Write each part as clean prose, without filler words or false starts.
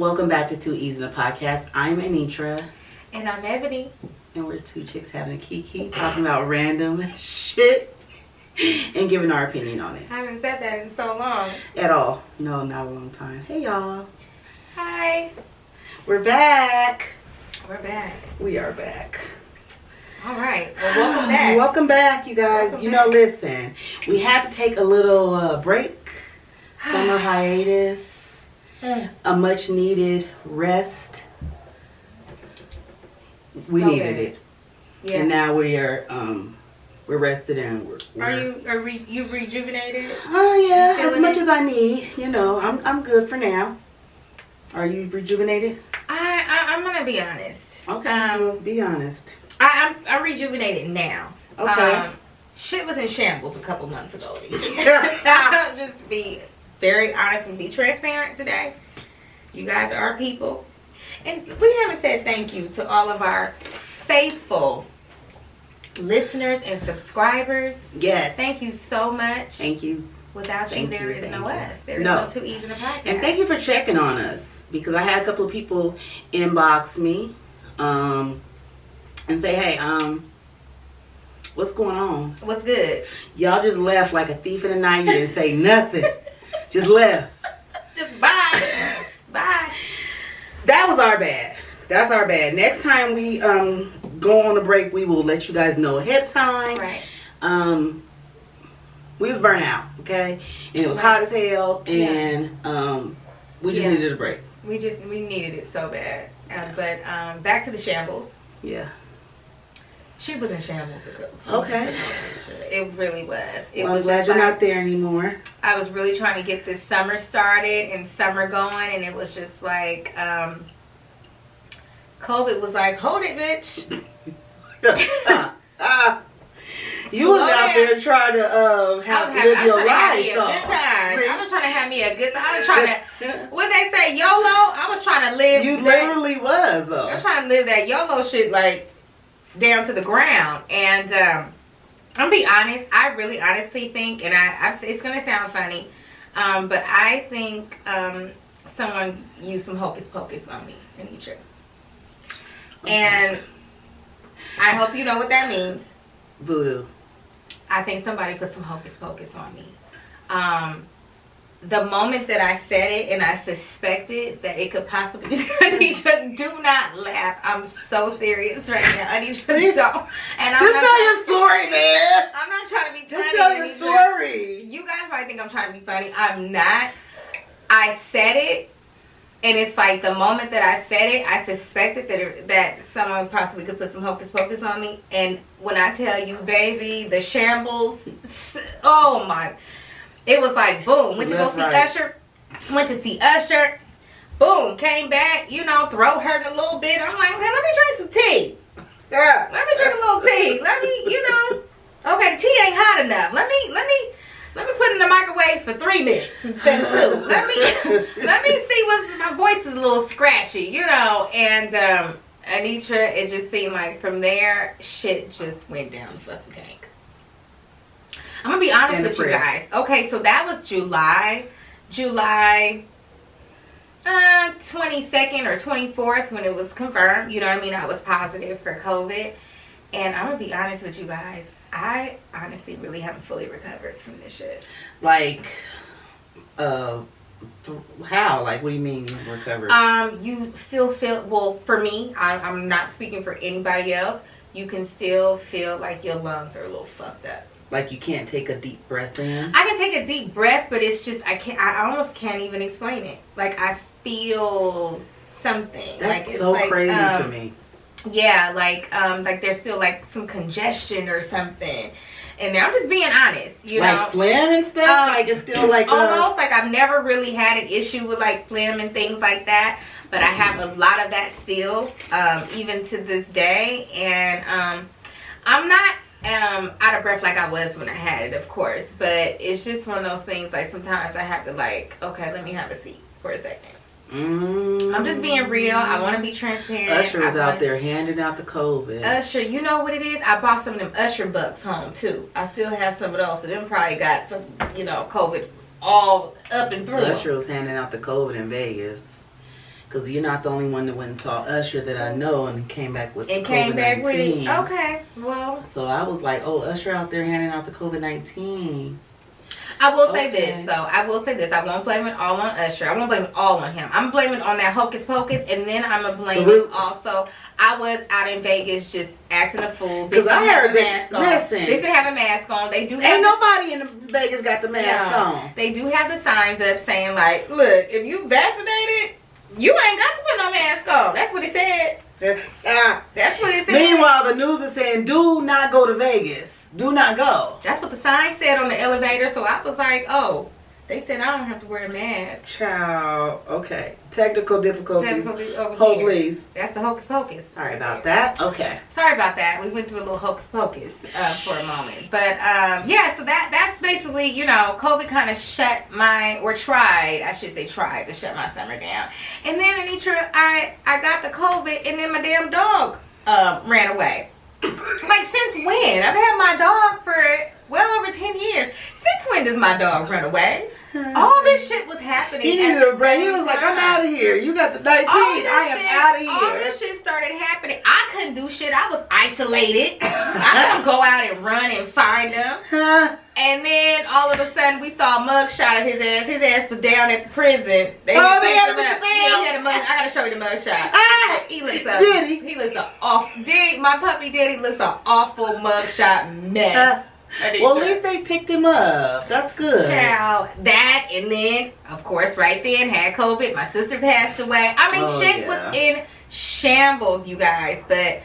Welcome back to Two E's in the Podcast. I'm Anitra. And I'm Ebony. And we're two chicks having a kiki, talking about random shit and giving our opinion on it. I haven't said that in so long. At all. No, not a long time. Hey, y'all. Hi. We're back. We're back. We are back. All right. Well, welcome back. Welcome back, you guys. Listen, we had to take a little break. Summer hiatus. A much needed rest. We needed it. Yeah. And now we're rested and we're Are you rejuvenated? Oh yeah, as much as I need. You know, I'm good for now. Are you rejuvenated? I'm gonna be honest. Okay. Be honest. I'm rejuvenated now. Okay. Shit was in shambles a couple months ago. I'll just be very honest and be transparent today. You guys are our people. And we haven't said thank you to all of our faithful listeners and subscribers. Yes. Thank you so much. Thank you. Without you, there is no us. There is no Two E's in the Podcast. And thank you for checking on us. Because I had a couple of people inbox me and say, hey, what's going on? What's good? Y'all just left like a thief in the night. You didn't say nothing. Just left. Just bye. Bye. That was our bad. That's our bad. Next time we go on a break, we will let you guys know ahead of time. Right. We was burnt out, okay? And it was hot as hell, and we just needed a break. We needed it so bad. But back to the shambles. Yeah. She was in shambles. Okay. It really was. I'm glad you're not there anymore. I was really trying to get this summer started and summer going, and it was just like, COVID was like, hold it, bitch. You was out there trying to live your life. I was trying to have me a good time. I was trying to, when they say YOLO, I was trying to live. You literally was, though. I was trying to live that YOLO shit, like, down to the ground. And I'm gonna be honest, I really honestly think, and it's gonna sound funny, but I think someone used some hocus pocus on me, Anitra. And I hope you know what that means. Voodoo. I think somebody put some hocus pocus on me. The moment that I said it and I suspected that it could possibly be, Anitra, do not laugh. I'm so serious right now. Anitra, don't. And just tell your story, man. I'm not trying to be funny. Just tell your story. You guys might think I'm trying to be funny. I'm not. I said it, and it's like the moment that I said it, I suspected that someone possibly could put some hocus pocus on me. And when I tell you, baby, the shambles, oh my. It was like, boom, went to go see Usher. Went to see Usher. Boom, came back, throat hurting a little bit. I'm like, hey, let me drink some tea. Yeah. Let me drink a little tea. Let me, okay, the tea ain't hot enough. Let me put it in the microwave for 3 minutes instead of 2. Let me see my voice is a little scratchy, and Anitra, it just seemed like from there, shit just went down the fucking tank. I'm gonna be honest with you guys. Okay, so that was July 22nd or 24th when it was confirmed. You know what I mean? I was positive for COVID. And I'm gonna be honest with you guys. I honestly really haven't fully recovered from this shit. Like, how? Like, what do you mean recovered? You still feel, well, for me, I'm not speaking for anybody else. You can still feel like your lungs are a little fucked up. Like you can't take a deep breath in? I can take a deep breath, but it's just, I almost can't even explain it. Like, I feel something. That's like, so like, crazy to me. Yeah, like there's still like some congestion or something. And I'm just being honest, like phlegm and stuff? Like it's still like almost like I've never really had an issue with like phlegm and things like that. But I have a lot of that still, even to this day. And I'm not out of breath like I was when I had it, of course, but it's just one of those things, like sometimes I have to like, okay, let me have a seat for a second. I'm just being real. I want to be transparent. Usher is out there handing out the COVID. Usher, you know what it is? I bought some of them Usher bucks home too. I still have some of those, so them probably got, COVID all up and through. Usher was handing out the COVID in Vegas. Because you're not the only one that went and saw Usher that I know and came back with And the came back with it. COVID-19. Okay, well. So I was like, oh, Usher out there handing out the COVID-19. I will say this, though. I will say this. I won't blame it all on Usher. I won't blame it all on him. I'm blaming it on that hocus pocus, and then I'm going to blame it also. I was out in Vegas just acting a fool. Because I heard that. Listen. They should have a mask on. They do have. Ain't nobody in Vegas got the mask on. They do have the signs up saying, like, look, if you vaccinated, you ain't got to put no mask on. That's what it said. That's what it said. Meanwhile, the news is saying, do not go to Vegas. Do not go. That's what the sign said on the elevator. So I was like, oh, they said I don't have to wear a mask. Child. Okay. Technical difficulties. Over Hold here. please. That's the hocus pocus. Sorry about that. Okay. Sorry about that. We went through a little hocus pocus for a moment. But yeah, so that's basically, you know, COVID kind of tried to shut my summer down. And then, Anitra, I got the COVID and then my damn dog ran away. Like, since when? I've had my dog for well over 10 years. Since when does my dog run away? All this shit was happening. He needed a break. He was like, I'm out of here. You got the 19. I am out of here. All this shit started happening. I couldn't do shit. I was isolated. I couldn't go out and run and find him. And then all of a sudden we saw a mug shot of his ass. His ass was down at the prison. They had him up. He had a mug. I gotta show you the mug shot. He looks up. Diddy. He looks an awful. Diddy, my puppy Diddy looks an awful mug shot mess. Well, at least they picked him up. That's good. Child, that, and then, of course, right then, had COVID. My sister passed away. I mean, shit was in shambles, you guys. But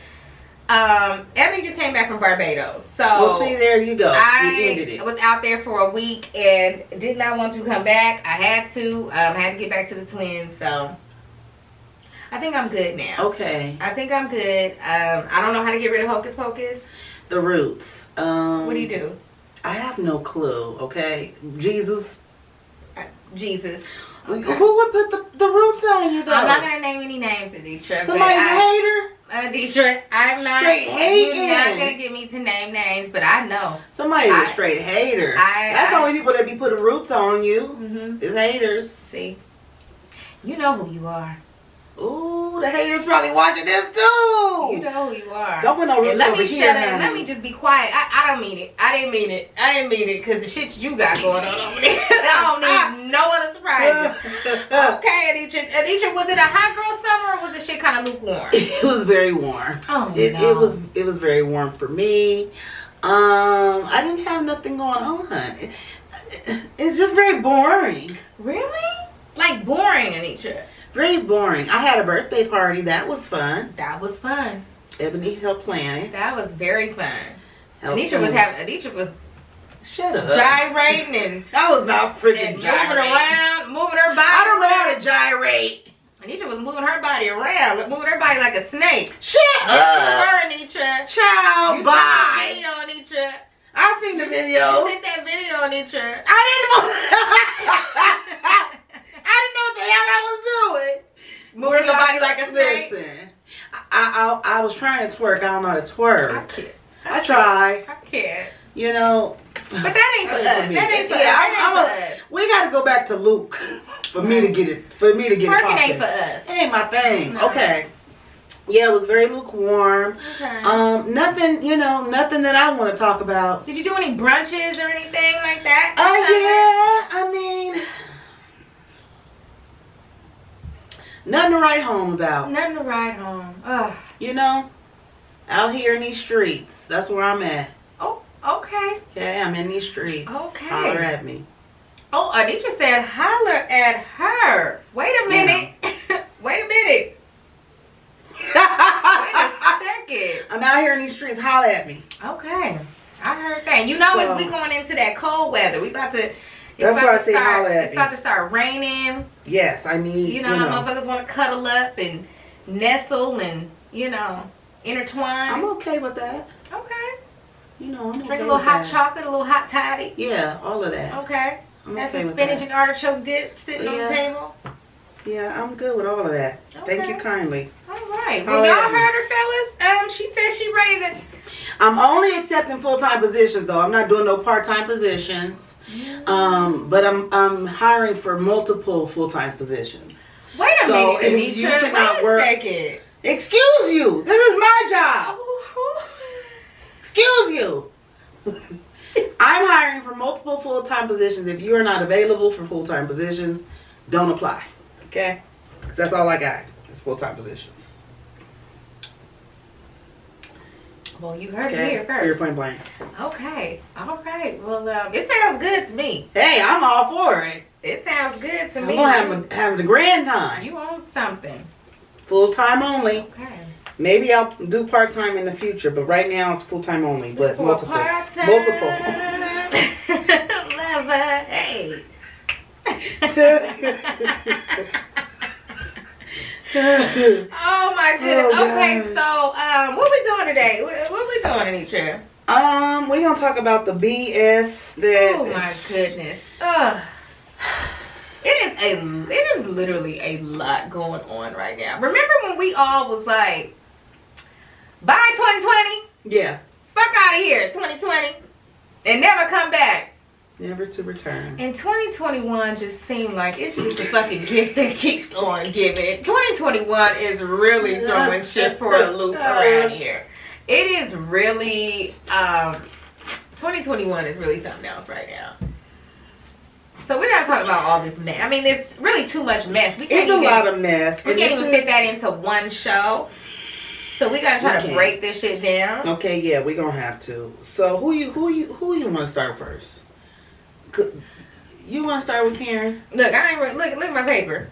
Ebony just came back from Barbados. So, well, see, there you go. I you ended it. was out there for a week and did not want to come back. I had to. Had to get back to the twins. So, I think I'm good now. Okay. I think I'm good. I don't know how to get rid of hocus pocus. The roots. What do you do? I have no clue, okay? Jesus. Jesus. Okay. Who would put the roots on you, though? I'm not going to name any names, Aditra. Somebody's a hater? Aditra, I'm not. Straight hating. You're not going to get me to name names, but I know. Somebody's a straight hater. That's the only people that be putting roots on you. Is haters. See. You know who you are. Ooh, the haters probably watching this too. You know who you are. Don't put no roots let over me here, shut up. honey. Let me just be quiet. I don't mean it. I didn't mean it. I didn't mean it because the shit you got going on over there. I don't need no other surprises. Okay, Aditra, was it a hot girl summer or was the shit kind of lukewarm? It was very warm. Oh, no. It was very warm for me. I didn't have nothing going on. It's just very boring. Really? Like boring, Aditra. Very boring. I had a birthday party. That was fun. That was fun. Ebony helped plan it. That was very fun. Aditra was shut up. Gyrating and that was not freaking moving around, moving her body. I don't know how to gyrate. Anitra was moving her body around, moving her body like a snake. Shut up. Her, Anitra. Child, bye. You seen the video, Anitra. I seen the video. You seen that video, Anitra. I didn't know what the hell I was doing. Moving your body like a snake. Listen, I was trying to twerk. I don't know how to twerk. I can't. I tried. I can't. You know. But that ain't for us. That ain't for us. We got to go back to Luke for me to get it. For me to get it. Twerking ain't for us. It ain't my thing. No. Okay. Yeah, it was very lukewarm. Okay. Nothing, nothing that I want to talk about. Did you do any brunches or anything like that? Yeah. I mean, nothing to write home about. Nothing to write home. Ugh. Out here in these streets. That's where I'm at. Oh, okay. Okay, I'm in these streets. Okay. Holler at me. Oh, Anitra said holler at her. Wait a minute. Wait a minute. Wait a second. I'm out here in these streets. Holler at me. Okay. I heard that. As we going into that cold weather, we about to... That's why I say holler at me. It's about to start raining. Yes, I need... how motherfuckers want to cuddle up and nestle and, intertwine. I'm okay with that. Okay. I'm okay. Drink a little hot chocolate, a little hot toddy. Yeah, all of that. Okay. I'm Have okay some with spinach that. and artichoke dip sitting on the table. Yeah, I'm good with all of that. Okay. Thank you kindly. All right. Well, y'all heard her, fellas. She said she ready to... I'm only accepting full-time positions, though. I'm not doing no part-time positions. But I'm hiring for multiple full-time positions. Wait a minute, if you Anitra. cannot Wait a second. Excuse you. This is my job. Excuse you. I'm hiring for multiple full-time positions. If you are not available for full-time positions, don't apply. Okay? 'Cause that's all I got. It's full-time positions. Well, you heard it here first. You're point blank. Okay. All right. Well, it sounds good to me. Hey, I'm all for it. It sounds good to I'm me. gonna have a grand time. You own something. Full-time only. Okay. Maybe I'll do part-time in the future, but right now it's full-time only. But For multiple. part-time Multiple. lover. Hey. Oh my goodness. Oh, okay, God. so what we doing today? What we doing, Anitra? We're gonna talk about the BS that. Oh my goodness. Ugh. It is literally a lot going on right now. Remember when we all was like, bye 2020? Yeah. Fuck out of here, 2020. And never come back. Never to return. And 2021 just seemed like it's just a fucking gift that keeps on giving. 2021 is really throwing shit for a loop around here. It is really, 2021 is really something else right now. So we're not talking about all this mess. I mean, there's really too much mess. It's a lot of mess. We can't even fit that into one show. So we gotta try to break this shit down. Okay, yeah, we're gonna have to. So who you want to start first? You want to start with Karen? Look, I ain't look at my paper.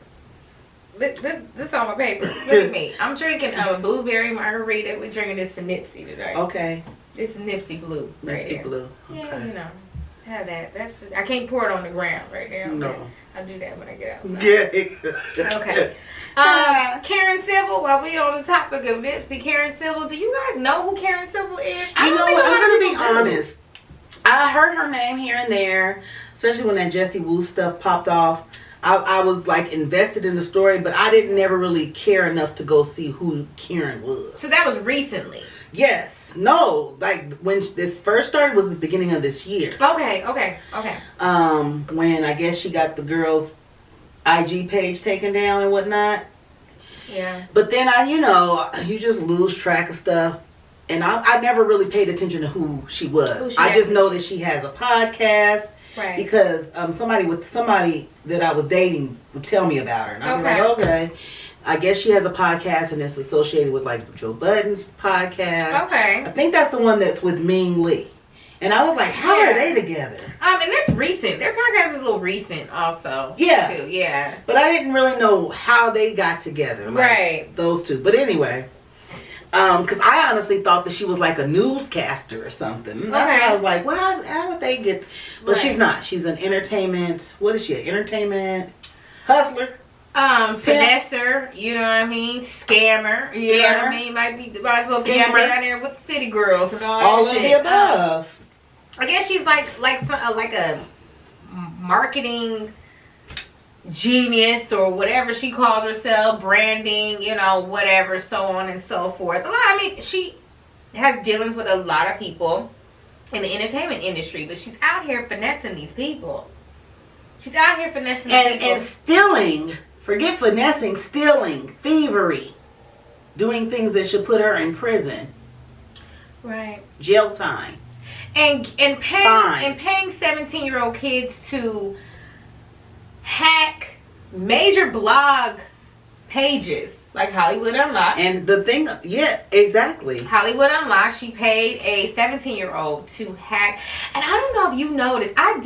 This on my paper. Look at me. I'm drinking a blueberry margarita. We're drinking this for Nipsey today. Okay. It's Nipsey Blue right Nipsey here. Blue. Okay. Yeah, you know. Have that. I can't pour it on the ground right now. No. I'll do that when I get outside. Yeah. Okay. Karen Civil, while we on the topic of Nipsey, Karen Civil, do you guys know who Karen Civil is? You know what? I'm going to be honest. I heard her name here and there, especially when that Jessie Woo stuff popped off. I was like invested in the story, but I didn't never really care enough to go see who Karen was. So that was recently? Yes. No. Like when this first started was the beginning of this year. Okay. When I guess she got the girl's IG page taken down and whatnot. Yeah. But then you just lose track of stuff. And I never really paid attention to who she was. I just know that she has a podcast. Right. Because somebody that I was dating would tell me about her. And I was like, okay. I guess she has a podcast and it's associated with like Joe Budden's podcast. Okay. I think that's the one that's with Ming Lee. And I was like, how are they together? And that's recent. Their podcast is a little recent also. Yeah. Too. Yeah. But I didn't really know how they got together. Like, right. Those two. But anyway. Because I honestly thought that she was like a newscaster or something. That's why I was like, well, how would they get... But she's not. She's an entertainment... What is she? An entertainment hustler? Finesser, you know what I mean? Scammer, you know what I mean? Might as well be out there with the city girls and all that shit. All of the above. I guess she's like a marketing genius or whatever she calls herself, branding, whatever, so on and so forth. She has dealings with a lot of people in the entertainment industry, but she's out here finessing these people. She's out here finessing these people. And stealing. Forget finessing, stealing, thievery. Doing things that should put her in prison. Right. Jail time. And paying 17-year-old kids to hack major blog pages like Hollywood Unlocked. And the thing, yeah, exactly. Hollywood Unlocked, she paid a 17-year-old to hack. And I don't know if you noticed, I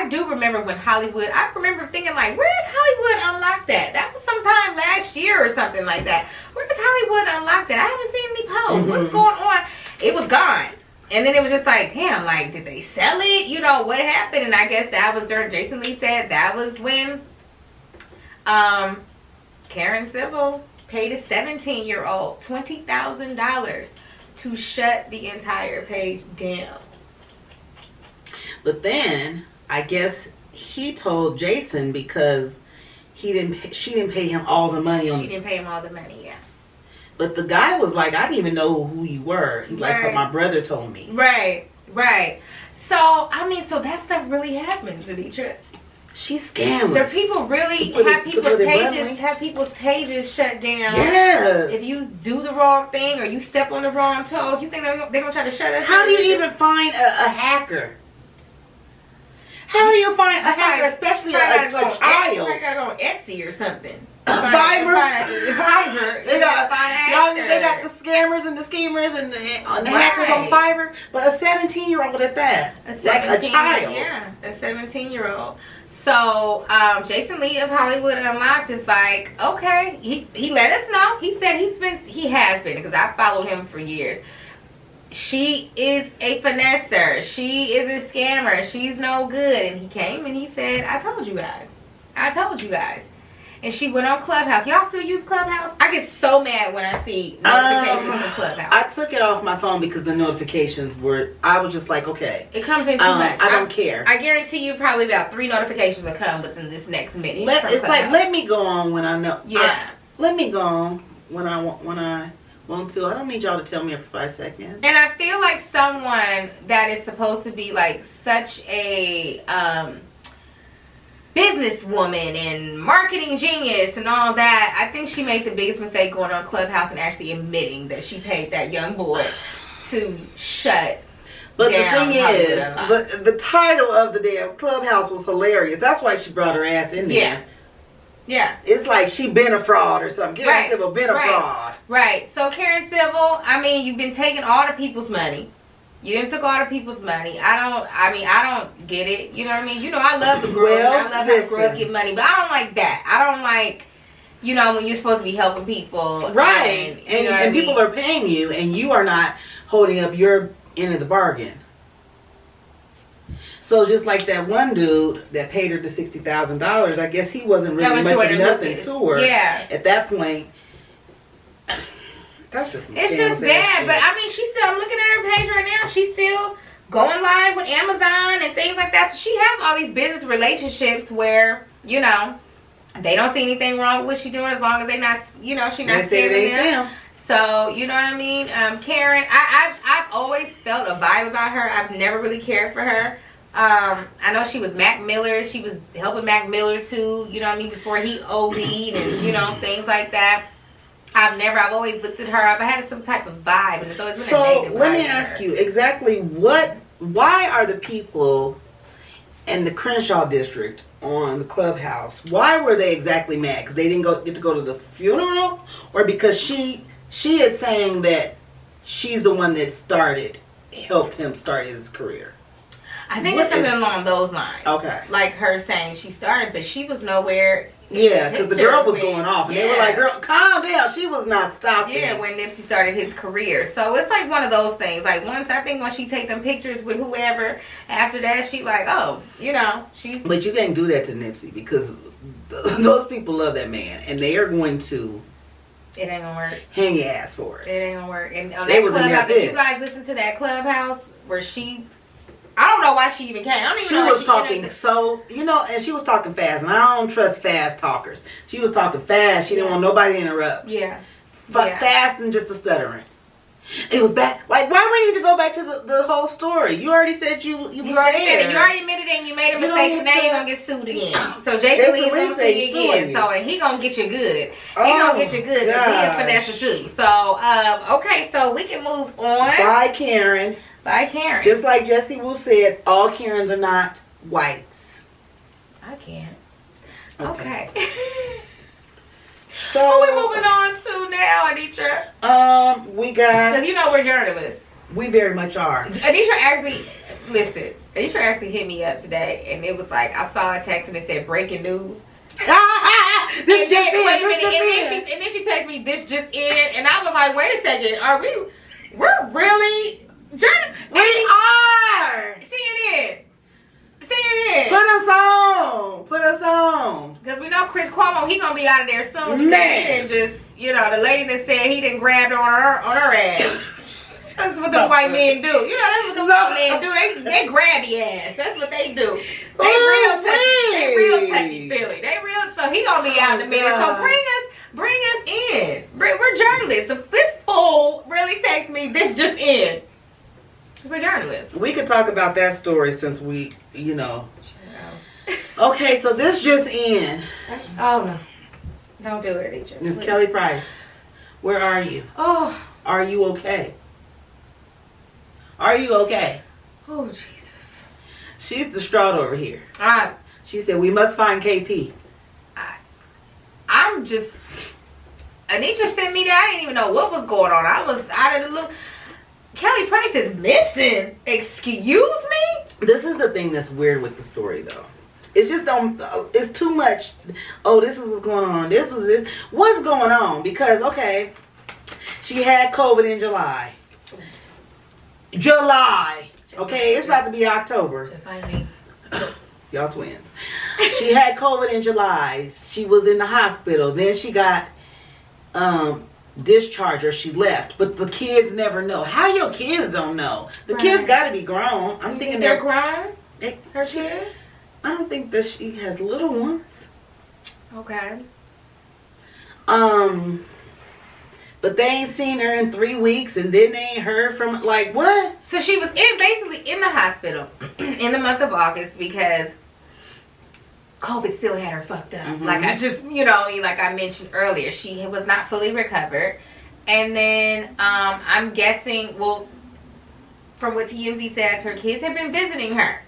do remember when I remember thinking like, where's Hollywood Unlocked at? That was sometime last year or something like that. Where's Hollywood Unlocked at? I haven't seen any posts. Mm-hmm. What's going on? It was gone. And then it was just like, damn, like, did they sell it? What happened? And I guess that was during, Jason Lee said that was when Karen Civil paid a 17-year-old $20,000 to shut the entire page down. But then, I guess he told Jason because she didn't pay him all the money. She didn't pay him all the money, yeah. But the guy was like, I didn't even know who you were. He's like, but my brother told me. Right. So that stuff really happens, Anitra. She's scandalous. The people really have people's pages shut down. Yes. If you do the wrong thing or you step on the wrong toes, you think they're gonna try to shut us down? How do you even find a hacker? How do you find a hacker, especially a child? You gotta go on Etsy or something. Fiverr. Fiverr. They got the scammers and the schemers and the hackers on Fiverr. But a 17-year-old at that. Like a child. Yeah, a 17-year-old. So, Jason Lee of Hollywood Unlocked is like, okay, he let us know. He said he has been, because I followed him for years. She is a finesser. She is a scammer. She's no good. And he came and he said, I told you guys. And she went on Clubhouse. Y'all still use Clubhouse? I get so mad when I see notifications from Clubhouse. I took it off my phone because the notifications were, I was just like, okay. It comes in too much. I don't care. I guarantee you probably about 3 notifications will come within this next minute. It's like, let me go on when I know. Yeah. Let me go on when I want to. I don't need y'all to tell me every 5 seconds. And I feel like someone that is supposed to be like such a businesswoman and marketing genius and all that, I think she made the biggest mistake going on Clubhouse and actually admitting that she paid that young boy to shut But down the thing is, the title of the damn Clubhouse was hilarious. That's why she brought her ass in there. Yeah. It's like she been a fraud or something. Karen Civil been a fraud. Right. So Karen Civil, I mean, you've been taking all the people's money. You didn't took all the people's money. I don't get it. You know what I mean? You know, I love the girls. Well, I love how girls get money. But I don't like that. I don't like, you know, when you're supposed to be helping people. Right. And people are paying you and you are not holding up your end of the bargain. So just like that one dude that paid her the $60,000, I guess he wasn't really much of nothing to her. Yeah. At that point, that's just it's just bad. But I mean, I'm looking at her page right now. She's still going live with Amazon and things like that. So she has all these business relationships where, you know, they don't see anything wrong with what she's doing as long as they not, you know, she's not scamming them. So, you know what I mean? Karen, I've always felt a vibe about her. I've never really cared for her. I know she was Mac Miller. She was helping Mac Miller too, you know what I mean, before he OD'd and, you know, things like that. I've always looked at her. I've had some type of vibe, and it's always been a negative vibe. So let me ask you exactly why are the people in the Crenshaw district on the Clubhouse, why were they exactly mad? Because they didn't get to go to the funeral, or because she is saying that she's the one that helped him start his career? I think it's something along those lines. Okay. Like her saying she started, but she was nowhere. Yeah, because the girl was going off. And they were like, girl, calm down. She was not stopping. Yeah, when Nipsey started his career. So it's like one of those things. Like I think when she take them pictures with whoever, after that, she like, oh, you know, she's... But you can't do that to Nipsey because those people love that man. And they are going to... It ain't gonna work. Hang your ass for it. It ain't gonna work. And on that Clubhouse, if you guys listen to that Clubhouse where she... I don't know why she even came. I don't even know why she talking so, you know, and she was talking fast. And I don't trust fast talkers. She was talking fast. She didn't want nobody to interrupt. Yeah. Fast and just a stuttering. It was bad. Like, why we need to go back to the whole story? You already said you already said it. You already admitted it and you made a mistake. And now you're going to get sued again. So Jason Lee is going to sue you again. So he going to get you good. He going to get you good because he a finesser too. So, okay. So we can move on. Bye, Karen. Bye, Karen. Just like Jesse Wu said, all Karens are not whites. I can't. Okay. So what we moving on to now, Anitra? We got... Because you know we're journalists. We very much are. Anitra actually hit me up today, and it was like, I saw a text and it said breaking news. And then she texted me, this just in, and I was like, wait a second, we're really... We are! CNN! Put us on! Because we know Chris Cuomo, he gonna be out of there soon. Because he didn't just, you know, the lady that said he didn't grab on her ass. That's what the white men do. You know, that's what the white men do. They grab your ass. That's what they do. They real touchy feely. So he gonna be out in a minute. So bring us in. We're journalists. This fool really texts me, this just in. We're journalists. We could talk about that story since we, you know. Okay, so this just in. Oh no. Don't do it, Adrian. Miss Kelly Price, where are you? Oh. Are you okay? Are you okay? Oh, Jesus. She's distraught over here. I, She said, we must find KP. I'm just... Anitra sent me that. I didn't even know what was going on. I was out of the loop. Kelly Price is missing. Excuse me? This is the thing that's weird with the story, though. It's just it's too much. Oh, this is what's going on. This is this. What's going on? Because, okay, she had COVID in July. Okay, it's about to be October. Just like me. Y'all twins. She had COVID in July. She was in the hospital. Then she got discharged, or she left. But the kids never know. How your kids don't know? The kids got to be grown. I'm thinking they're grown. Her kids. I don't think that she has little ones. Okay. But they ain't seen her in 3 weeks, and then they ain't heard from, like, what? So she was basically in the hospital in the month of August because COVID still had her fucked up. Mm-hmm. Like I just, like I mentioned earlier, she was not fully recovered. And then I'm guessing, well, from what TMZ says, her kids have been visiting her,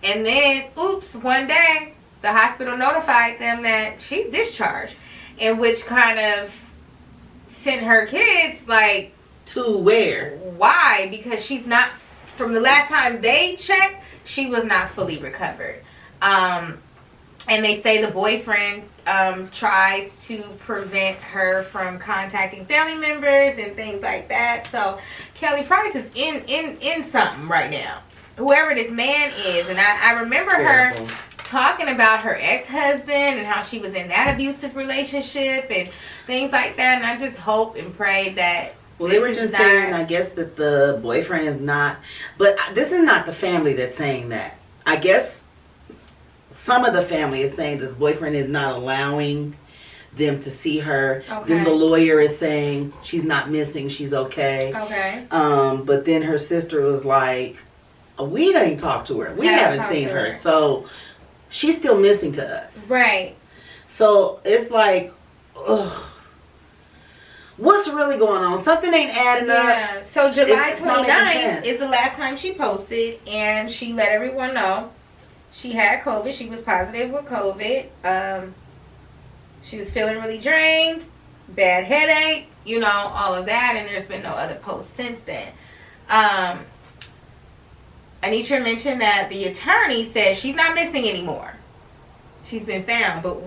And then, oops, one day, the hospital notified them that she's discharged. And which kind of sent her kids, like... To where? Why? Because she's not... From the last time they checked, she was not fully recovered. And they say the boyfriend tries to prevent her from contacting family members and things like that. So, Kelly Price is in something right now. Whoever this man is. And I remember her talking about her ex-husband and how she was in that abusive relationship and things like that. And I just hope and pray that... Well, they were just saying, I guess, that the boyfriend is not... But this is not the family that's saying that. I guess some of the family is saying that the boyfriend is not allowing them to see her. Okay. Then the lawyer is saying she's not missing, she's okay. Okay. But then her sister was like, we didn't talk to her. We haven't seen her. So she's still missing to us. Right. So it's like, ugh. What's really going on? Something ain't adding up. Yeah. So July 29th is the last time she posted, and she let everyone know she had COVID. She was positive with COVID. She was feeling really drained, bad headache, all of that, and there's been no other posts since then. Anitra mentioned that the attorney says she's not missing anymore. She's been found, but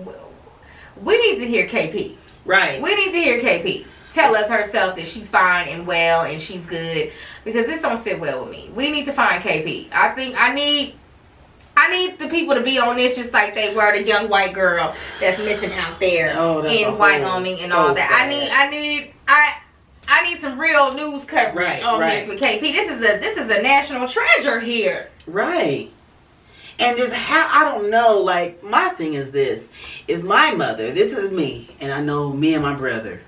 we need to hear KP. Right. We need to hear KP tell us herself that she's fine and well and she's good, because this don't sit well with me. We need to find KP. I think I need the people to be on this just like they were the young white girl that's missing out there in Wyoming and all that. I need some real news coverage on this with KP. This is a national treasure here. Right. And just I don't know, like, my thing is this. If my mother, this is me, and I know me and my brother,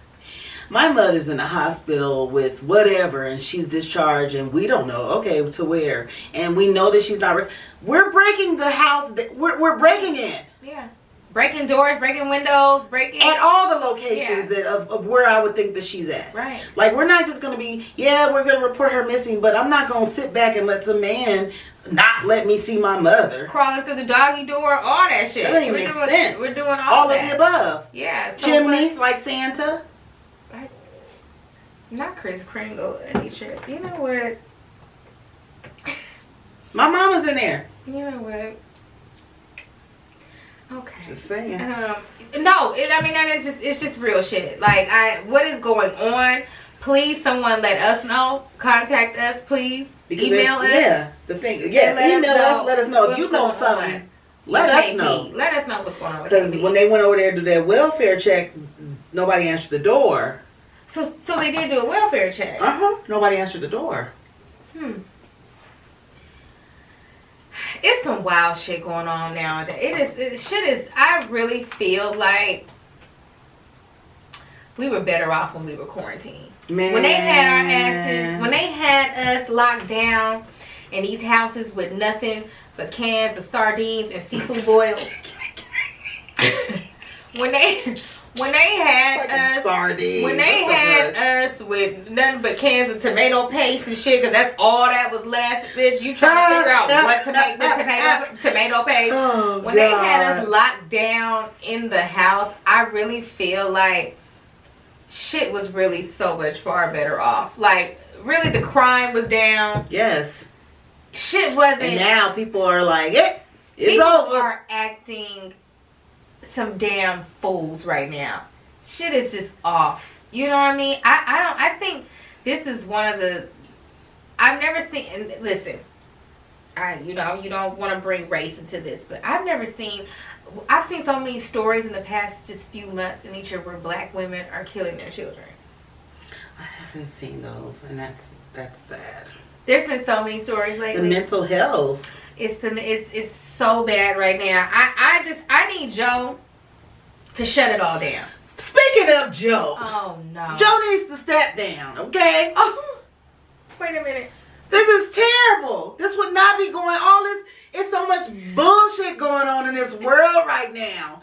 my mother's in the hospital with whatever, and she's discharged, and we don't know, okay, to where, and we know that she's not, we're breaking the house, we're breaking in. Yeah. Breaking doors, breaking windows, breaking... At all the locations of where I would think that she's at. Right. Like, we're not just going to be, we're going to report her missing, but I'm not going to sit back and let some man not let me see my mother. Crawling through the doggy door, all that shit. That doesn't even make sense. We're doing all of the above. Yeah. So chimneys, like Santa. Not Kris Kringle, Anisha. You know what? My mama's in there. You know what? Okay. Just saying. No, it's just real shit. Like, what is going on? Please, someone let us know. Contact us, please. Because email us. Yeah, email us. Let us know if you know something. Let us know. Let us know what's going on. Because when they went over there to do their welfare check, nobody answered the door. So they did do a welfare check. Nobody answered the door. It's some wild shit going on nowadays. I really feel like we were better off when we were quarantined. Man. When they had our asses, when they had us locked down in these houses with nothing but cans of sardines and seafood boils. when they had us, sardines. When they had us with nothing but cans of tomato paste and shit, because that's all that was left, bitch. You trying to figure out what to make with tomato paste. Oh, when they had us locked down in the house, I really feel like shit was really so much far better off. Like, really, the crime was down. Yes. Shit wasn't. And now people are like, it's people over. Are acting some damn fools right now. Shit is just off. You know what I mean? I think this is one of the. I've never seen. And listen, you don't want to bring race into this, but I've seen so many stories in the past just few months in each year where black women are killing their children. I haven't seen those, and that's sad. There's been so many stories lately. The mental health. It's so bad right now. I need Joe to shut it all down. Speaking of Joe. Oh no. Joe needs to step down, okay? Oh, wait a minute. This is terrible. This would not be going all this. It's so much bullshit going on in this world right now.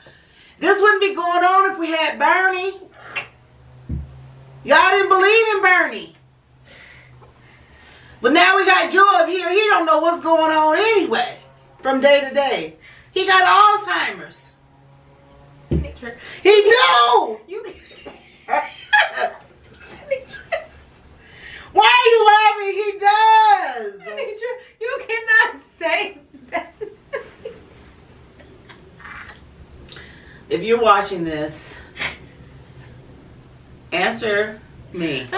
This wouldn't be going on if we had Bernie. Y'all didn't believe in Bernie. But now we got Joe up here. He don't know what's going on anyway. From day to day. He got Alzheimer's. He do. Why are you laughing? He does. You cannot say that. If you're watching this, answer me.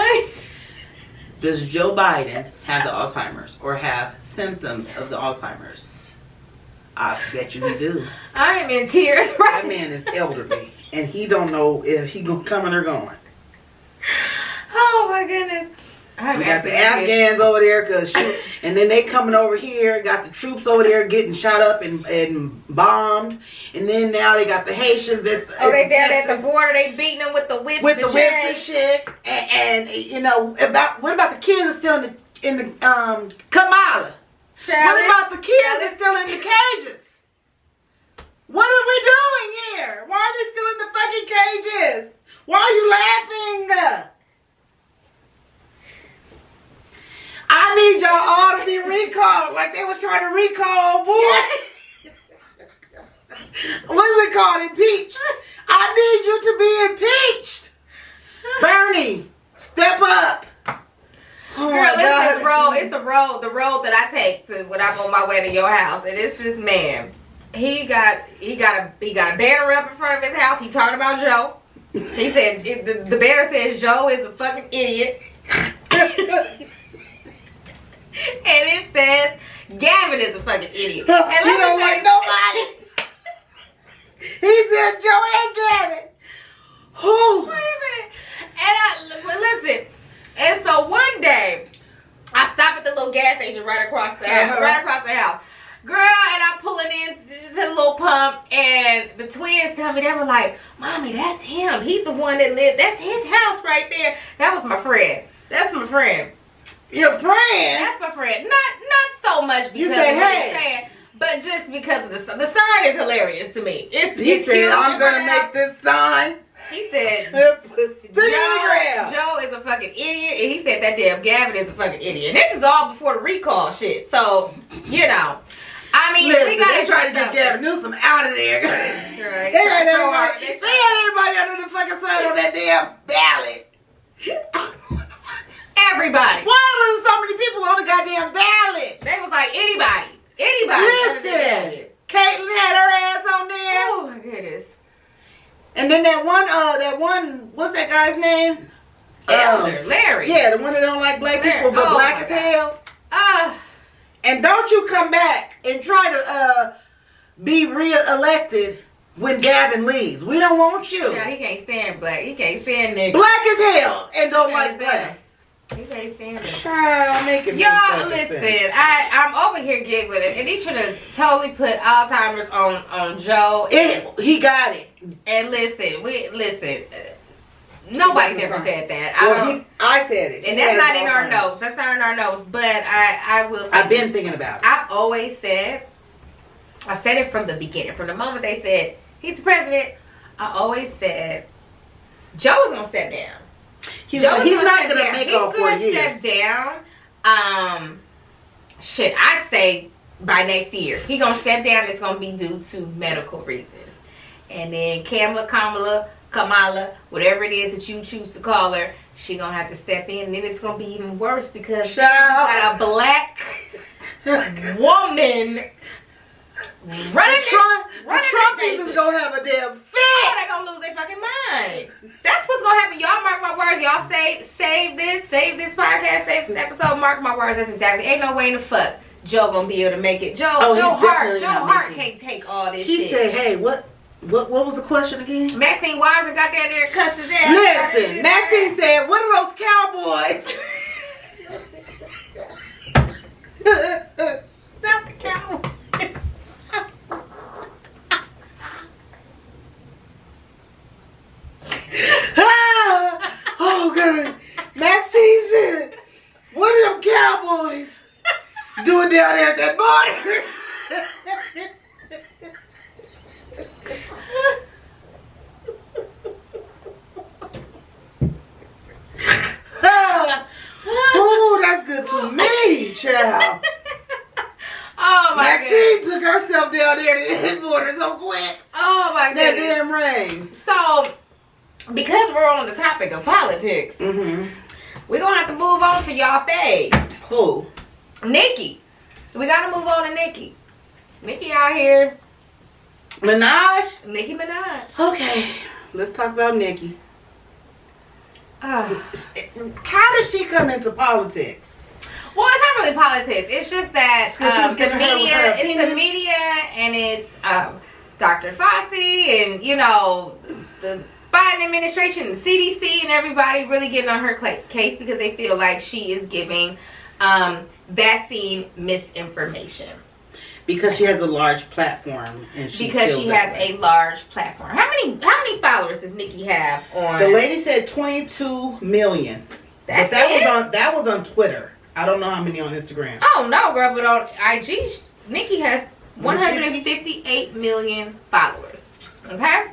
Does Joe Biden have the Alzheimer's or have symptoms of the Alzheimer's? I bet you he do. I am in tears right That man is elderly, and he don't know if he coming or going. Oh my goodness. We got the Afghans over there, and then they coming over here. Got the troops over there getting shot up and bombed, and then now they got the Haitians at they down at the border. They beating them with the whips, and shit. And you know what about the kids that's still in the Kamala? What about the kids that's still in the cages? What are we doing here? Why are they still in the fucking cages? Why are you laughing? I need y'all all to be recalled, like they was trying to recall, boy. What's it called? Impeached. I need you to be impeached. Bernie, step up. Oh girl, it's the road that I take when I'm on my way to your house, and it's this man. He got a banner up in front of his house. He talking about Joe. He said the banner says Joe is a fucking idiot. And it says Gavin is a fucking idiot. And he don't like nobody. He said Joe and Gavin. Oh. Wait a minute. But listen. And so one day, I stop at the little gas station right across the house. Girl, and I'm pulling in to the little pump, and the twins tell me, they were like, Mommy, that's him. He's the one that lived. That's his house right there. That was my friend. That's my friend. Your friend? That's my friend. Not so much because you said, of what he's saying, but just because of the sign. The sign is hilarious to me. He said, I'm going to make this sign. He said, Joe is a fucking idiot, and he said that damn Gavin is a fucking idiot. And this is all before the recall shit. So, you know. I mean, listen, we gotta they tried to get Gavin Newsom out of there. Right. They had everybody under the fucking sun on that damn ballot. Everybody. Why was so many people on the goddamn ballot? They was like, anybody. Listen, Caitlyn had her ass on there. Oh my goodness. And then that one, what's that guy's name? Elder, Larry. Yeah, the one that don't like black people, but black as hell. And don't you come back and try to be re-elected when Gavin leaves. We don't want you. Yeah, he can't stand black. He can't stand niggas. Black as hell and don't like black. He can't stand it. Child, y'all, listen. I'm over here giggling, and they should have totally put Alzheimer's on Joe. He got it. And listen. Nobody's ever said that. I said it. And that's not in our notes. That's not in our notes. But I will say I've been thinking about it. I've always said I said it from the beginning. From the moment they said, he's the president, I always said, Joe is going to step down. He's not going to make all 4 years. He's going to step down. Shit, I'd say by next year. He's going to step down. It's going to be due to medical reasons. And then Kamala, whatever it is that you choose to call her, she going to have to step in. And then it's going to be even worse because you got a black woman running Trumpies is going to have a damn fit. Oh, they're going to lose their fucking mind. That's what's going to happen. Y'all mark my words. Y'all save this podcast, save this episode. Mark my words. That's exactly. Ain't no way in the fuck Joe going to be able to make it. Joe Hart can't take all this shit. He said, hey, what was the question again? Maxine Waters got down there and cussed his ass. Listen, Maxine said, what are those cowboys? Not the cowboys. Oh, God. Maxine said, what are them cowboys doing down there at that border? Oh, that's good to me, child. Oh my Maxine took herself down there to that border so quick. Oh my That goodness. damn rain. So, because we're on the topic of politics, we're gonna have to move on to y'all fave. Who? Nicki. We gotta move on to Nicki. Nicki out here. Minaj? Nicki Minaj. Okay, let's talk about Nicki. Uh, How did she come into politics? well, it's not really politics. It's just that She was the giving her media. It's opinion? the media, and it's Dr. Fauci, and the Biden administration, the CDC, and everybody really getting on her case because they feel like she is giving vaccine misinformation. Because she has a large platform, and she Because feels she that has way. a large platform. How many followers does Nicki have on? The lady said 22 million. That's But that it? that was on Twitter. I don't know how many on Instagram. Oh no, girl, but on IG, Nicki has 158 million followers. Okay?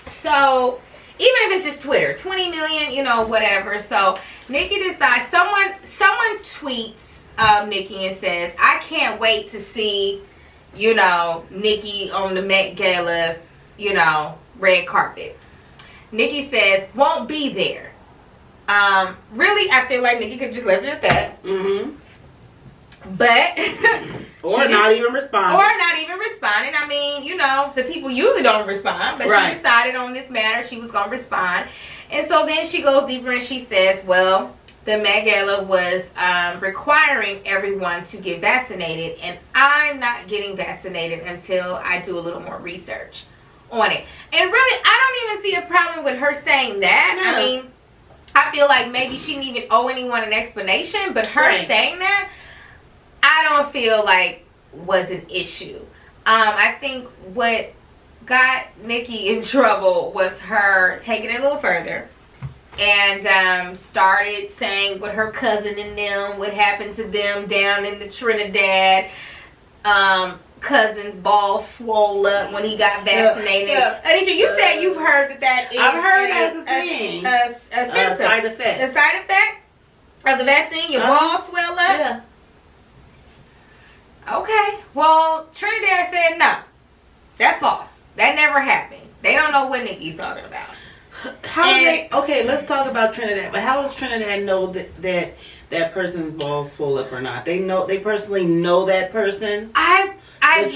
So, even if it's just Twitter, 20 million, whatever. So, Nicki decides, someone tweets Nicki and says, I can't wait to see, Nicki on the Met Gala, red carpet. Nicki says, won't be there. Really, I feel like Nicki could just left it at that. But Or not even responding. I mean, the people usually don't respond, but Right. she decided on this matter she was going to respond. And so then she goes deeper and she says, well, the Met Gala was requiring everyone to get vaccinated, and I'm not getting vaccinated until I do a little more research on it. And really, I don't even see a problem with her saying that. No. I mean, I feel like maybe she didn't even owe anyone an explanation, but her Right. saying that, I don't feel like was an issue. I think what got Nicki in trouble was her taking it a little further and started saying what her cousin and them, what happened to them down in the Trinidad. Cousin's balls swole up when he got vaccinated. Yeah. Anitra, you said you've heard that is I've heard that's a thing. A symptom. Side effect. A side effect of the vaccine? Your balls swell up? Yeah. Okay. Well, Trinidad said no. That's false. That never happened. They don't know what Nicki's talking about. Okay, let's talk about Trinidad. But how does Trinidad know that person's balls swole up or not? They personally know that person. I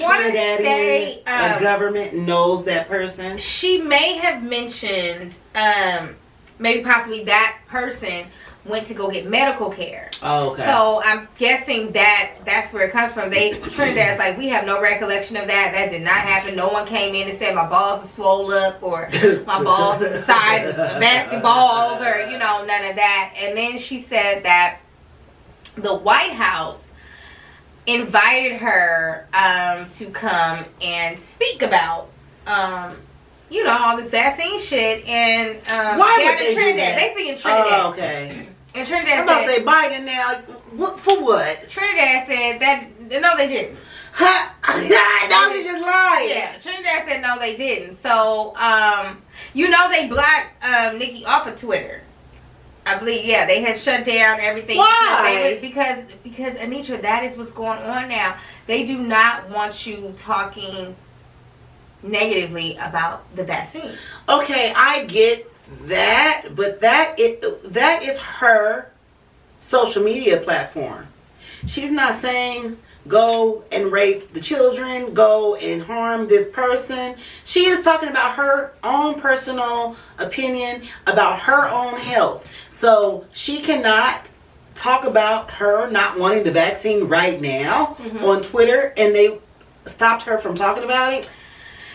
want to say the government knows that person. She may have mentioned maybe possibly that person went to go get medical care. Oh, okay. So I'm guessing that's where it comes from. Trinidad's like, we have no recollection of that. That did not happen. No one came in and said my balls are swole up or my balls are the size of basketballs or none of that. And then she said that the White House invited her to come and speak about all this vaccine shit and why down would they in Trinidad. do that? Basically in Trinidad. Oh, okay. And Trinidad I'm about to said, say Biden now. For what? Trinidad said that no, they didn't. No, she just lied. Yeah, Trinidad said no, they didn't. So, they blocked Nicki off of Twitter. I believe, yeah, they had shut down everything. Why? Because Anitra, that is what's going on now. They do not want you talking negatively about the vaccine. Okay, I get that, but that is her social media platform. She's not saying go and rape the children, go and harm this person. She is talking about her own personal opinion about her own health. So she cannot talk about her not wanting the vaccine right now on Twitter, and they stopped her from talking about it.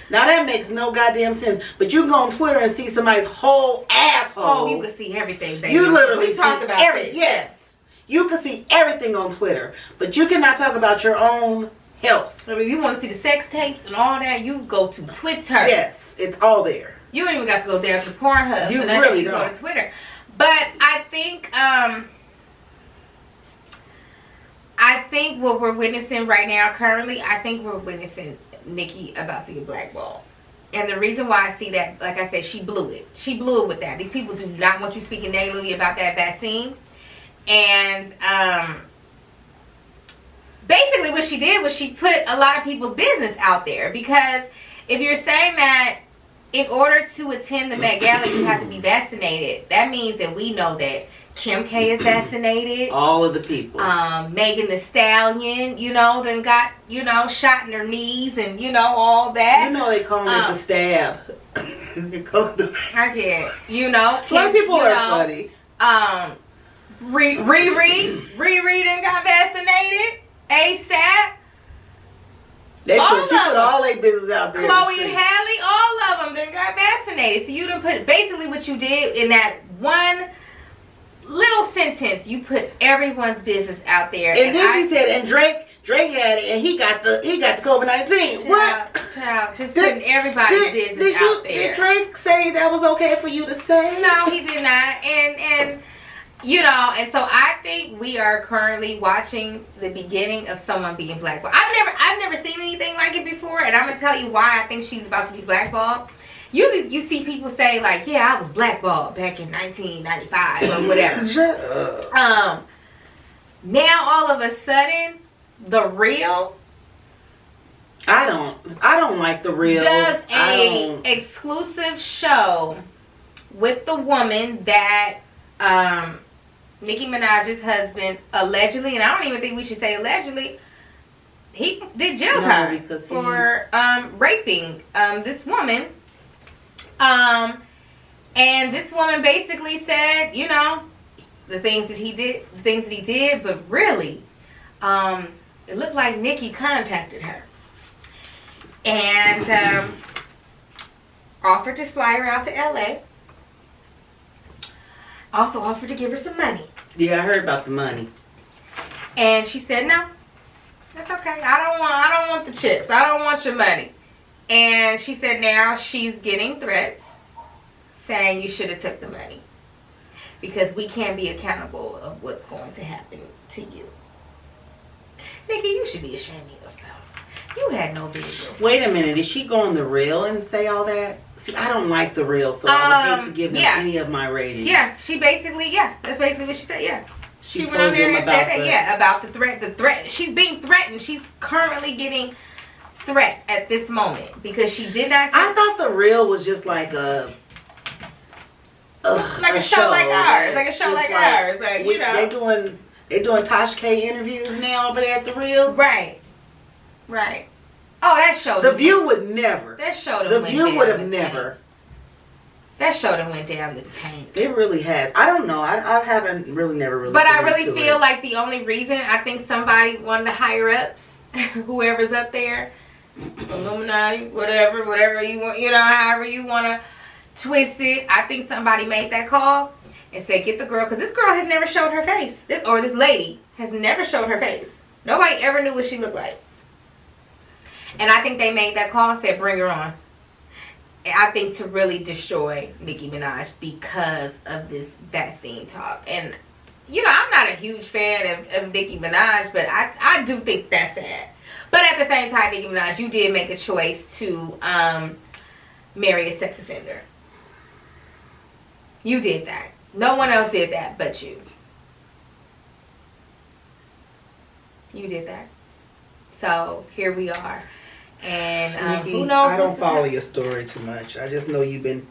Now that makes no goddamn sense. But you can go on Twitter and see somebody's whole asshole. Oh, you can see everything, baby. You literally we talked about this. Yes. You can see everything on Twitter, but you cannot talk about your own health. I mean, if you want to see the sex tapes and all that, you go to Twitter. Yes, it's all there. You don't even got to go down to Pornhub. You and then really you don't. go to Twitter. But I think what we're witnessing right now, currently, I think we're witnessing Nicki about to get blackballed. And the reason why I see that, like I said, she blew it. She blew it with that. These people do not want you speaking negatively about that vaccine. And basically what she did was she put a lot of people's business out there. Because if you're saying that in order to attend the Met Gala you have to be vaccinated, that means that we know that Kim K is vaccinated. All of the people. Megan Thee Stallion, then got, shot in her knees and, all that. They call it the stab. They call it the... I get it. Some people are funny. Riri done got vaccinated. ASAP. She put all their business out there. Chloe and Halle, all of them done got vaccinated. So you done put, basically what you did in that one little sentence, you put everyone's business out there. And then she said, and Drake had it, and he got the COVID-19. What? Child, just putting everybody's business out there. Did Drake say that was okay for you to say? No, he did not. And and so I think we are currently watching the beginning of someone being blackballed. I've never seen anything like it before, and I'm gonna tell you why I think she's about to be blackballed. Usually you see people say like, yeah, I was blackballed back in 1995 or whatever. Shut up. Now all of a sudden, The Real I don't like The Real. does a exclusive show with the woman that Nicki Minaj's husband allegedly, and I don't even think we should say allegedly, he did jail time for raping this woman. And this woman basically said, the things that he did, but really, it looked like Nicki contacted her and offered to fly her out to LA. Also offered to give her some money. Yeah, I heard about the money. And she said, no, that's okay. I don't want the chips. I don't want your money. And she said now she's getting threats saying you should have took the money. Because we can't be accountable of what's going to happen to you. Nicki, you should be ashamed of yourself. You had no business. Wait a minute. Did she go on The Real and say all that? See, I don't like The Real, so I would hate to give them any of my ratings. Yeah, that's basically what she said, yeah. She went told on there them and about said that, about the threat. She's being threatened. She's currently getting threats at this moment because she did not. I thought The Real was just like a show like ours. Like a show like ours. Like, They're doing Tasha K interviews now over there at The Real. Right. Oh, that show. The View would never. That show. The View would have never. That show that went down the tank. It really has. I don't know. I haven't never really. But I really feel like the only reason I think somebody, one of the higher ups, whoever's up there, Illuminati, whatever you want, however you want to twist it. I think somebody made that call and said, get the girl, because this girl has never showed her face. This lady has never showed her face. Nobody ever knew what she looked like. And I think they made that call and said, bring her on. I think to really destroy Nicki Minaj because of this vaccine talk. And, I'm not a huge fan of Nicki Minaj, but I do think that's sad. But at the same time, Nicki Minaj, you did make a choice to marry a sex offender. You did that. No one else did that but you. You did that. So here we are. And Nicki, who knows? I don't follow your story too much. I just know you've been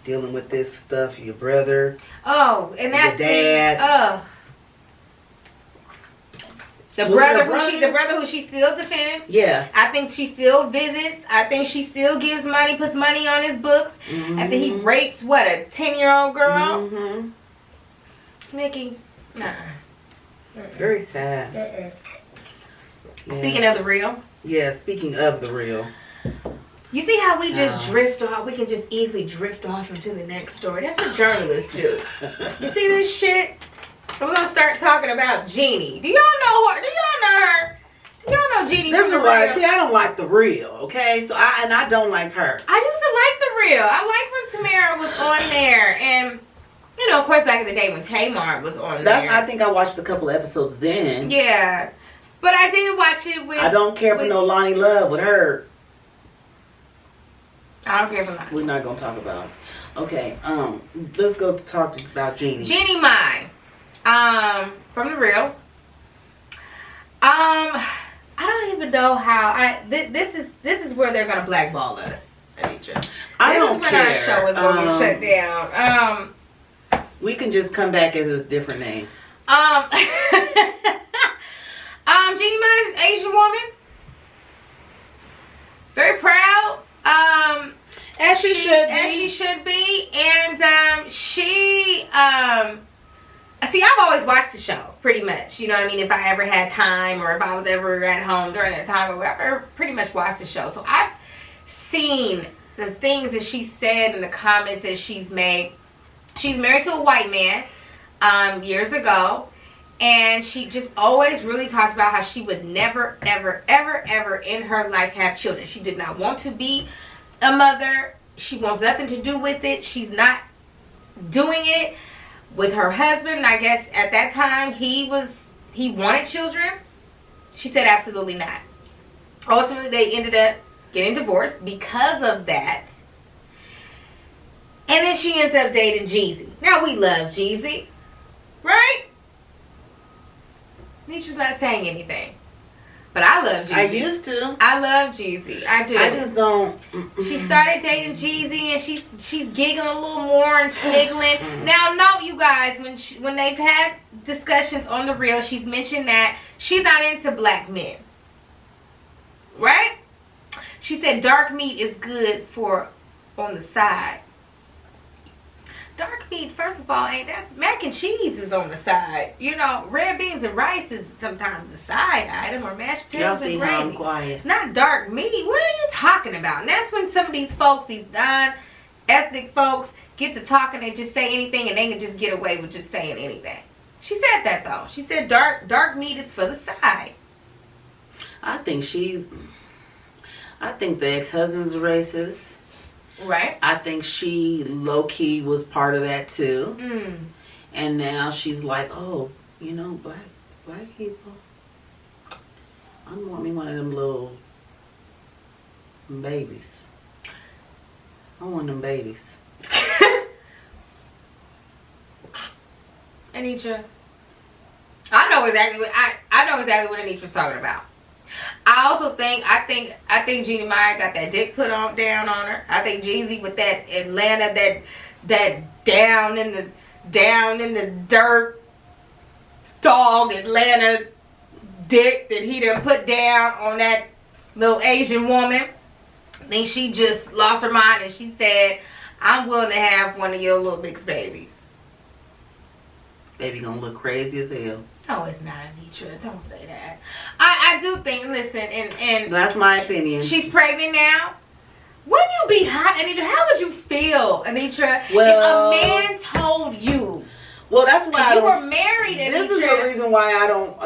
dealing with this stuff. Your brother. Oh, and that's your dad. The brother who she still defends. Yeah. I think she still visits. I think she still gives money, puts money on his books. Mm-hmm. After he raped, what, a 10-year-old girl? Mm-hmm. Nicki, nah. Very sad. Yeah. Speaking of the real. Yeah, speaking of the real. You see how we just drift off? We can just easily drift off into the next story. That's what journalists do. You see this shit? So we're gonna start talking about Jeannie. Do y'all know her? Do y'all know her? Do y'all know Jeannie? This is why I don't like the real, okay? So I don't like her. I used to like the real. I liked when Tamara was on there, and you know, of course, back in the day when Tamar was on there. I think I watched a couple of episodes then. Yeah, but I did watch it with. I don't care for no Lonnie Love with her. I don't care for Lonnie. We're not gonna talk about it. Okay, let's go to talk about Jeannie. Jeannie Mai. From the real. I don't even know how this is where they're gonna blackball us, Anitra. I don't care. Our show is gonna get shut down. We can just come back as a different name. Jeannie Mai is an Asian woman. Very proud. As she should be. As she should be. And see, I've always watched the show, pretty much. You know what I mean? If I ever had time, or if I was ever at home during that time, or whatever, pretty much watched the show. So I've seen the things that she said and the comments that she's made. She's married to a white man years ago. And she just always really talked about how she would never, ever, ever, ever in her life have children. She did not want to be a mother. She wants nothing to do with it. She's not doing it. With her husband, I guess at that time he wanted children. She said absolutely not. Ultimately, they ended up getting divorced because of that. And then she ends up dating Jeezy. Now we love Jeezy, right? Nitra's not saying anything. But I love Jeezy. I used to. I love Jeezy. I do. I just don't. She started dating Jeezy, and she's giggling a little more and sniggling. Now, no, you guys, when they've had discussions on the real, she's mentioned that she's not into black men. Right? She said dark meat is good for on the side. Dark meat, first of all, that's mac and cheese is on the side. You know, red beans and rice is sometimes a side item, or mashed potatoes and gravy. I'm quiet. Not dark meat. What are you talking about? And that's when some of these folks, these non-ethnic folks, get to talking, they just say anything, and they can just get away with just saying anything. She said that though. She said dark meat is for the side. I think the ex-husband's a racist. Right. I think she low-key was part of that too. Mm. And now she's like, oh, you know, black people. I want me one of them little babies. I want them babies. Anitra, I know exactly what Anitra's talking about. I also think Jeannie Mai got that dick put down on her. I think Jeezy with that Atlanta, that down in the dirt dog Atlanta dick that he done put down on that little Asian woman. I think she just lost her mind, and she said, I'm willing to have one of your little mixed babies. Baby gonna look crazy as hell. Oh, it's not, Anitra. Don't say that. I do think, listen, and that's my opinion. She's pregnant now. Wouldn't you be hot, Anitra? How would you feel, Anitra, well, if a man told you? Well, that's why you were married, Anitra. This is the reason why I don't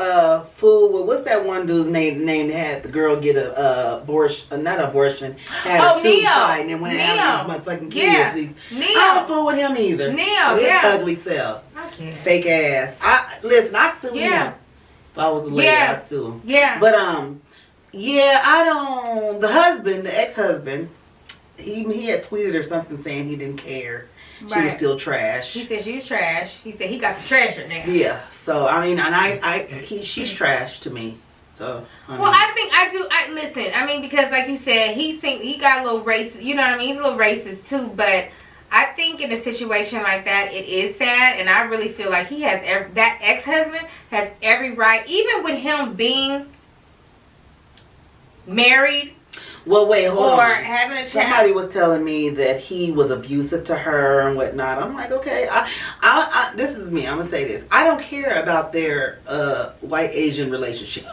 fool with, what's that one dude's name that had the girl get a abortion, not abortion, had a tube tied, and then when it happened, my fucking kids. I don't fool with him either. His ugly self. I can't. Fake ass. Listen, I'd sue him. If I was a lady, I'd sue him. Yeah. But Yeah, I don't. The husband, the ex-husband, he had tweeted or something saying he didn't care. She was still trash. He said she was trash. He said he got the treasure now. Yeah. So I mean, and she's trash to me. So. Well, I think I do. Listen. I mean, because like you said, he got a little racist. You know what I mean? He's a little racist too. But I think in a situation like that, it is sad, and I really feel like he has that ex-husband has every right, even with him being married. Well, wait, hold on. Or having a child. Somebody was telling me that he was abusive to her and whatnot. I'm like, okay, I this is me. I'm gonna say this. I don't care about their white Asian relationship.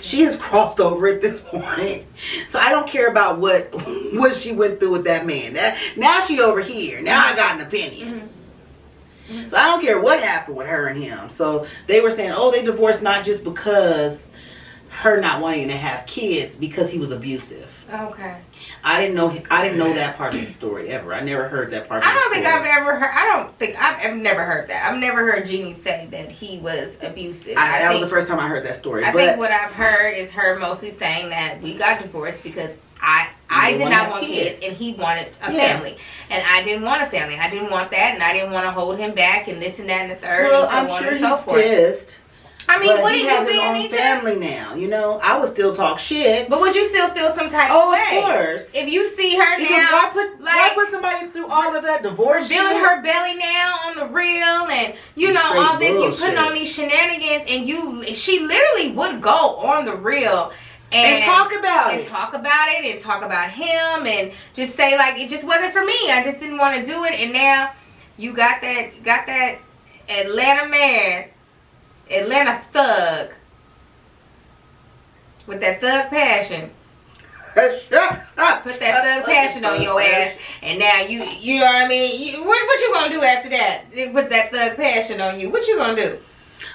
She has crossed over at this point, so I don't care about what she went through with that man. Now she over here. Now I got an opinion. So I don't care what happened with her and him. So they were saying, oh, they divorced not just because her not wanting to have kids, because he was abusive. Okay. I didn't know that part of the story ever. I never heard that part of the story. I don't think I've never heard that. I've never heard Jeannie say that he was abusive. That was the first time I heard that story. I think what I've heard is her mostly saying that we got divorced because I did not want kids and he wanted a family. And I didn't want a family. I didn't want that, and I didn't want to hold him back and this and that and the third. Well, and so I'm sure he's pissed. I mean, but he has his own family now, you know. I would still talk shit. But would you still feel some type of way? Oh, of course. If you see her because now, why put somebody through all of that divorce revealing her belly now on the real, and you know all this, you putting on these shenanigans, and she literally would go on the real and talk about it, and talk about him, and just say like it just wasn't for me. I just didn't want to do it, and now you got that Atlanta man. Atlanta thug with that thug passion. Put that thug passion on your ass, and now you know what I mean. What you gonna do after that? Put that thug passion on you. What you gonna do?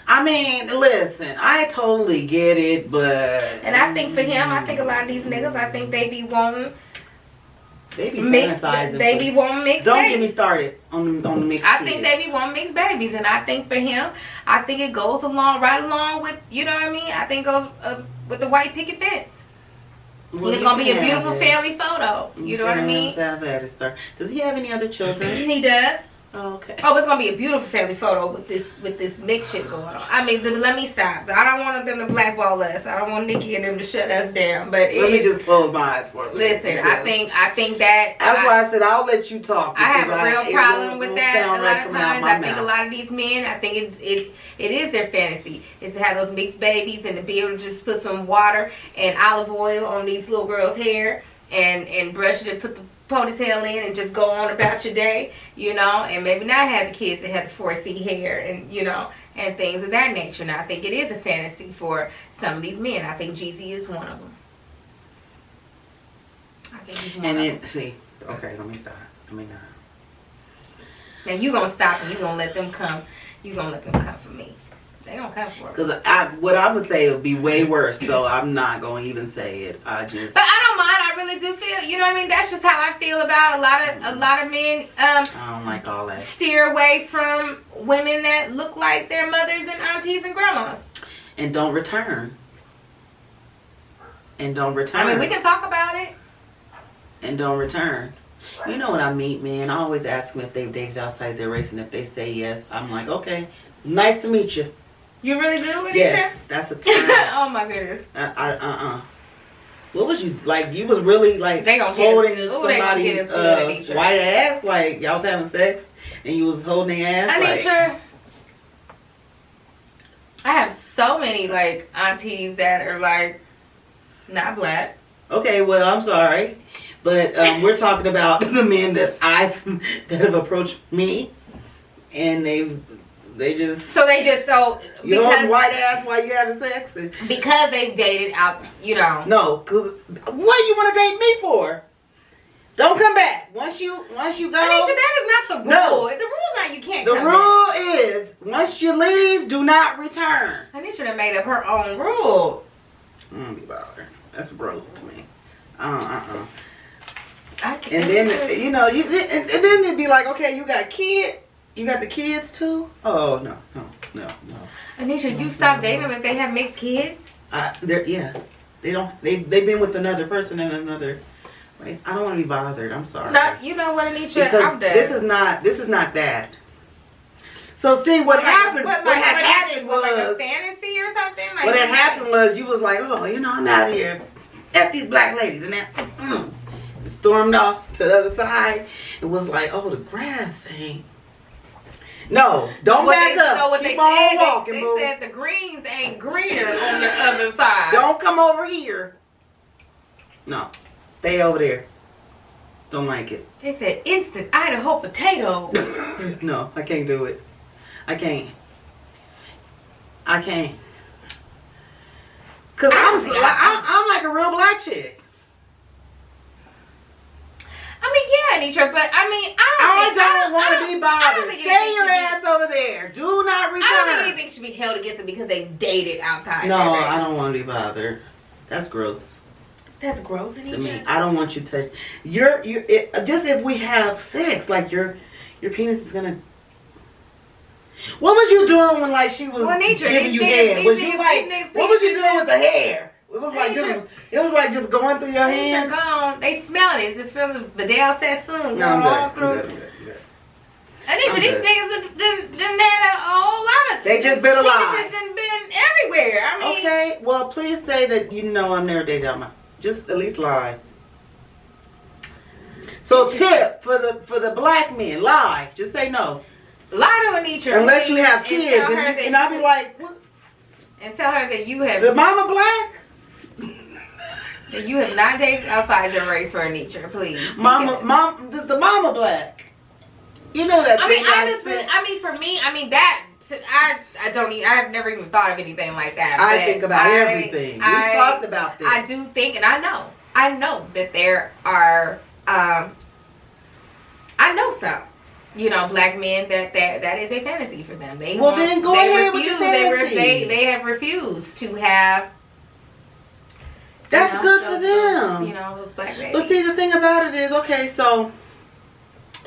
I mean, listen, I totally get it, but I think for him, I think a lot of these niggas, I think they be wanting. They be fantasizing. They be wanting mixed Don't babies. get me started on the mixed I think they be wanting mixed babies. And I think for him, I think it goes right along with, you know what I mean? I think it goes with the white picket fence. Well, it's going to be a beautiful family photo. You know what I mean? Does he have any other children? He does. Oh, okay. Oh, it's gonna be a beautiful family photo with this mixed shit going on. I mean, let me stop. I don't want them to blackball us. I don't want Nicki and them to shut us down. But let me just close my eyes for a minute. Listen, I think that that's why I said I'll let you talk. I have a real problem with that. A lot of times, I think a lot of these men, I think it is their fantasy is to have those mixed babies and to be able to just put some water and olive oil on these little girls' hair and brush it and put the ponytail in and just go on about your day, you know, and maybe not have the kids that have the 4C hair and, you know, and things of that nature. Now, I think it is a fantasy for some of these men. I think Jeezy is one of them. I think he's one of them. See, okay, let me stop. Now, you going to stop and you going to let them come. You going to let them come for me. They don't come for me. Because what I'm going to say would be way worse, so I'm not going to even say it. But I don't mind. I really do feel, you know what I mean? That's just how I feel about a lot of men. I don't like all that. Steer away from women that look like their mothers and aunties and grandmas. And don't return. I mean, we can talk about it. And don't return. You know what I meet, man. I always ask them if they've dated outside their race, and if they say yes, I'm like, okay, nice to meet you. You really do? Yes, that's a time. Oh my goodness. What was you like? You was really like holding somebody's white ass, like y'all was having sex, and you was holding their ass. Anisha, I have so many like aunties that are like not black. Okay, well I'm sorry, but we're talking about the men that have approached me, and they just you know, white ass while you having sex because they've dated out, you know. No, cause what you want to date me for? Don't come back once you go. Anisha, that is not the rule. No. The rule is you can't. The rule is once you leave, do not return. Anisha done made up her own rule. I don't be bothered. That's gross to me. I can't. And then you know and then it'd be like, okay, you got kids. You got the kids too? Oh no. Anisha, you stop dating them if they have mixed kids? Yeah. They've been with another person in another race. I don't want to be bothered. I'm sorry. No, you know what, Anitra? Because I'm done. this is not that. So see what happened. What had happened was like a fantasy or something. Like, what had happened was you was like, oh, you know, I'm out here. F these black ladies, and then stormed off to the other side. It was like, oh, the grass ain't. No, don't back up. No, what Keep they on said, walking, they said the greens ain't greener on the other side. Don't come over here. No, stay over there. Don't like it. They said instant Idaho potato. No, I can't do it. I can't. Cause I'm like a real black chick. I mean, yeah, Anitra, but I mean, I don't want to be bothered. Stay your ass over there. Do not return. I don't think anything should be held against them because they dated outside. No, I don't want to be bothered. That's gross. That's gross, Anitra. To me, I don't want you touch. Just if we have sex, like your penis is gonna. What was you doing when like she was giving you head? Was you like what was you doing with the hair? It was like just going through your hands. Gone. They smell it. It feels the Vidal Sassoon going all through. Anitra, these niggas done had a whole lot of. They just been alive. Done been everywhere. I mean. Okay, well, please say that you know I've never dated out my. Just at least lie. So tip for the black men, lie. Just say no. Lie to Anitra. Unless you have kids, and I'll be like, what? And tell her that you have. The mama black. That you have not dated outside your race for Anitra, please. The mama black. You know that. I mean, for me, that. I've never even thought of anything like that. I think about everything. We've talked about this. I do think, and I know that there are, I know some, black men that is a fantasy for them. Then go ahead with your fantasy. They have refused to have. That's good for them. Those black babies. But see, the thing about it is, okay, so.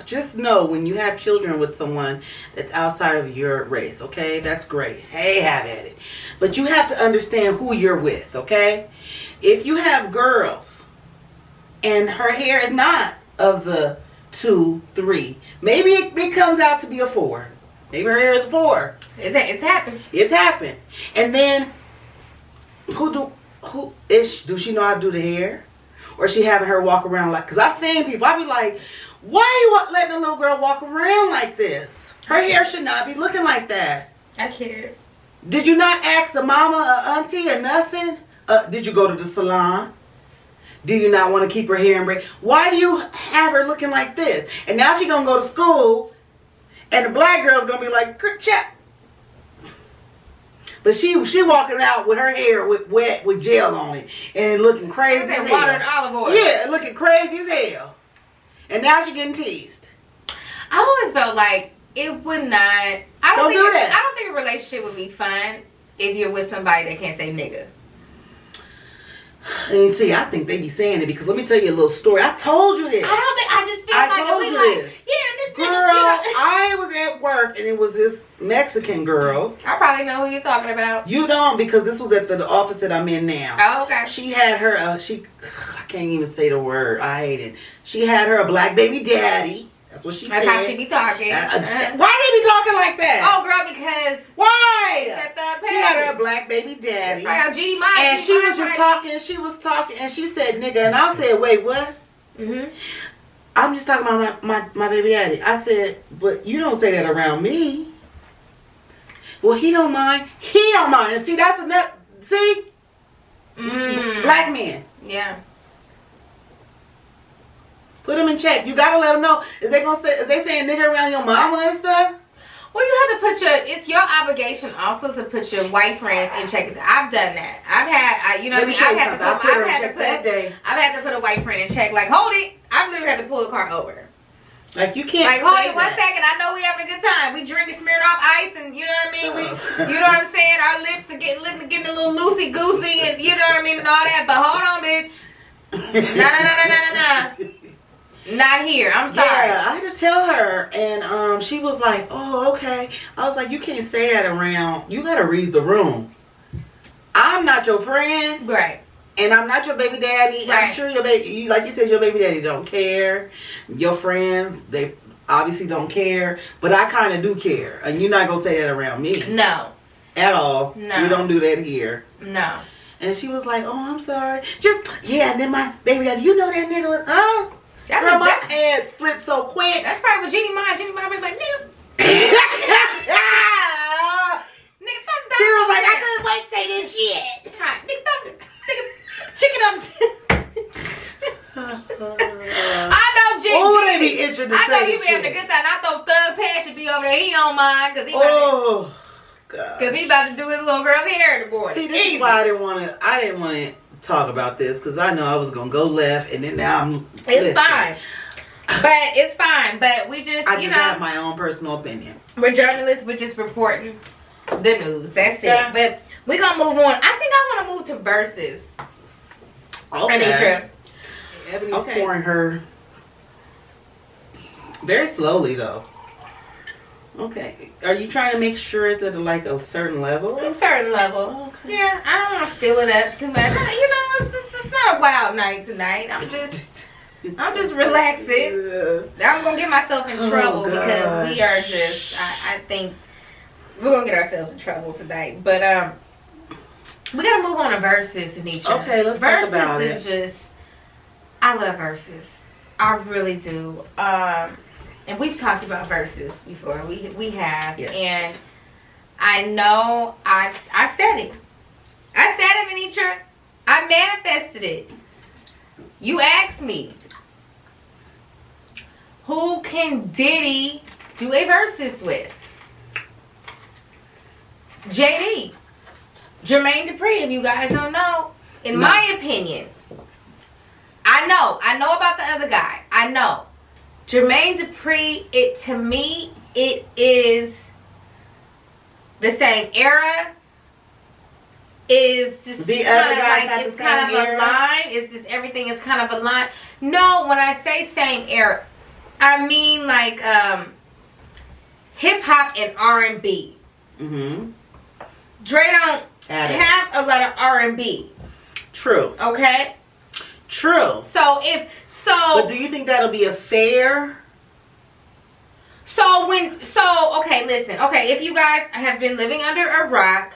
Just know when you have children with someone that's outside of your race, okay? That's great. Hey, have at it. But you have to understand who you're with, okay? If you have girls and her hair is not of the 2, 3, maybe it comes out to be a 4. Maybe her hair is 4. It's happened. It's happened. And then do she know how to do the hair? Or is she having her walk around like, because I've seen people, I be like, why are you letting a little girl walk around like this? Her hair should not be looking like that. I can't. Did you not ask the mama or auntie or nothing? Did you go to the salon? Do you not want to keep her hair in braid? Why do you have her looking like this? And now she's going to go to school and the black girl's going to be like, chat. But she walking out with her hair wet with gel on it and looking crazy as hell. Water and olive oil. Yeah, looking crazy as hell. And now she's getting teased. I always felt like it would not. I don't think a relationship would be fun if you're with somebody that can't say nigga. And see, I think they be saying it because let me tell you a little story. I told you this. I just feel like it was like, yeah, this girl. I was at work and it was this Mexican girl. I probably know who you're talking about. You don't, because this was at the office that I'm in now. Oh, okay. She had her. I can't even say the word. I hate it. She had her a black baby daddy. That's what she said. That's how she be talking. Why they be talking like that? Oh, girl, because why? She had her a black baby daddy. JD and she was just talking. She was talking, and she said, "Nigga," and I said, "Wait, what?" I'm just talking about my baby daddy. I said, "But you don't say that around me." Well, he don't mind. He don't mind. And see, that's enough. See, black men. Yeah. Put them in check. You gotta let them know. Is they saying nigga around your mama and stuff? Well, you have to it's your obligation also to put your white friends in check. I've done that. I've had to put a white friend in check. Like, hold it. I've literally had to pull the car over. Like, you can't like, hold it 1 second. I know we having a good time. We drinking Smirnoff Ice, and you know what I mean. You know what I'm saying. Our lips are getting a little loosey goosey, and you know what I mean, and all that. But hold on, bitch. No. Not here. I'm sorry. Yeah, I had to tell her, and she was like, "Oh, okay." I was like, "You can't say that around. You gotta read the room. I'm not your friend, right? And I'm not your baby daddy. Right. I'm sure your baby, like you said, your baby daddy don't care. Your friends, they obviously don't care. But I kind of do care. And you're not going to say that around me. No. At all. No. We don't do that here. No. And she was like, oh, I'm sorry. And then my baby daddy, you know that nigga was, girl, my head flipped so quick. That's probably what JD Minaj. JD Minaj was like, nigga. She was like, I couldn't wait to say this shit. Chicken up. I know Jig. Oh, they be itching to I know say you this be having a shit. good time. I thought Thug Pass should be over there. He don't mind because he about to do his little girl's hair in the morning. See, this is why I didn't want to talk about this because I know I was gonna go left and then now I'm. It's fine. But it's fine. But we just, I just have my own personal opinion. We're journalists. We're just reporting the news. That's Yeah. it. But we're gonna move on. I think I want to move to Verzuz. Okay. Anitra. Ebony's pouring her very slowly though. Okay. Are you trying to make sure it's at like a certain level? A certain level. Okay. Yeah, I don't want to fill it up too much. It's not a wild night tonight. I'm just relaxing. I'm gonna get myself in trouble because we are just. I think we're gonna get ourselves in trouble tonight. But we gotta move on to Verzuz, Anitra. Okay, let's talk about it. Verzuz is just. I love Verzuz. I really do. And we've talked about Verzuz before. We have. Yes. And I know I said it. I said it, Anitra. I manifested it. You asked me, who can Diddy do a Verzuz with? JD. Jermaine Dupri, if you guys don't know. In my opinion. I know about the other guy. I know. Jermaine Dupri, to me, it is the same era. Is just the kind other of guy like it's kind of a line. It's just everything is kind of a line. No, when I say same era, I mean like hip hop and R&B. Mm-hmm. Dre don't have a lot of R&B. True. Okay. True. But do you think that'll be a fair? Okay, listen. Okay, if you guys have been living under a rock,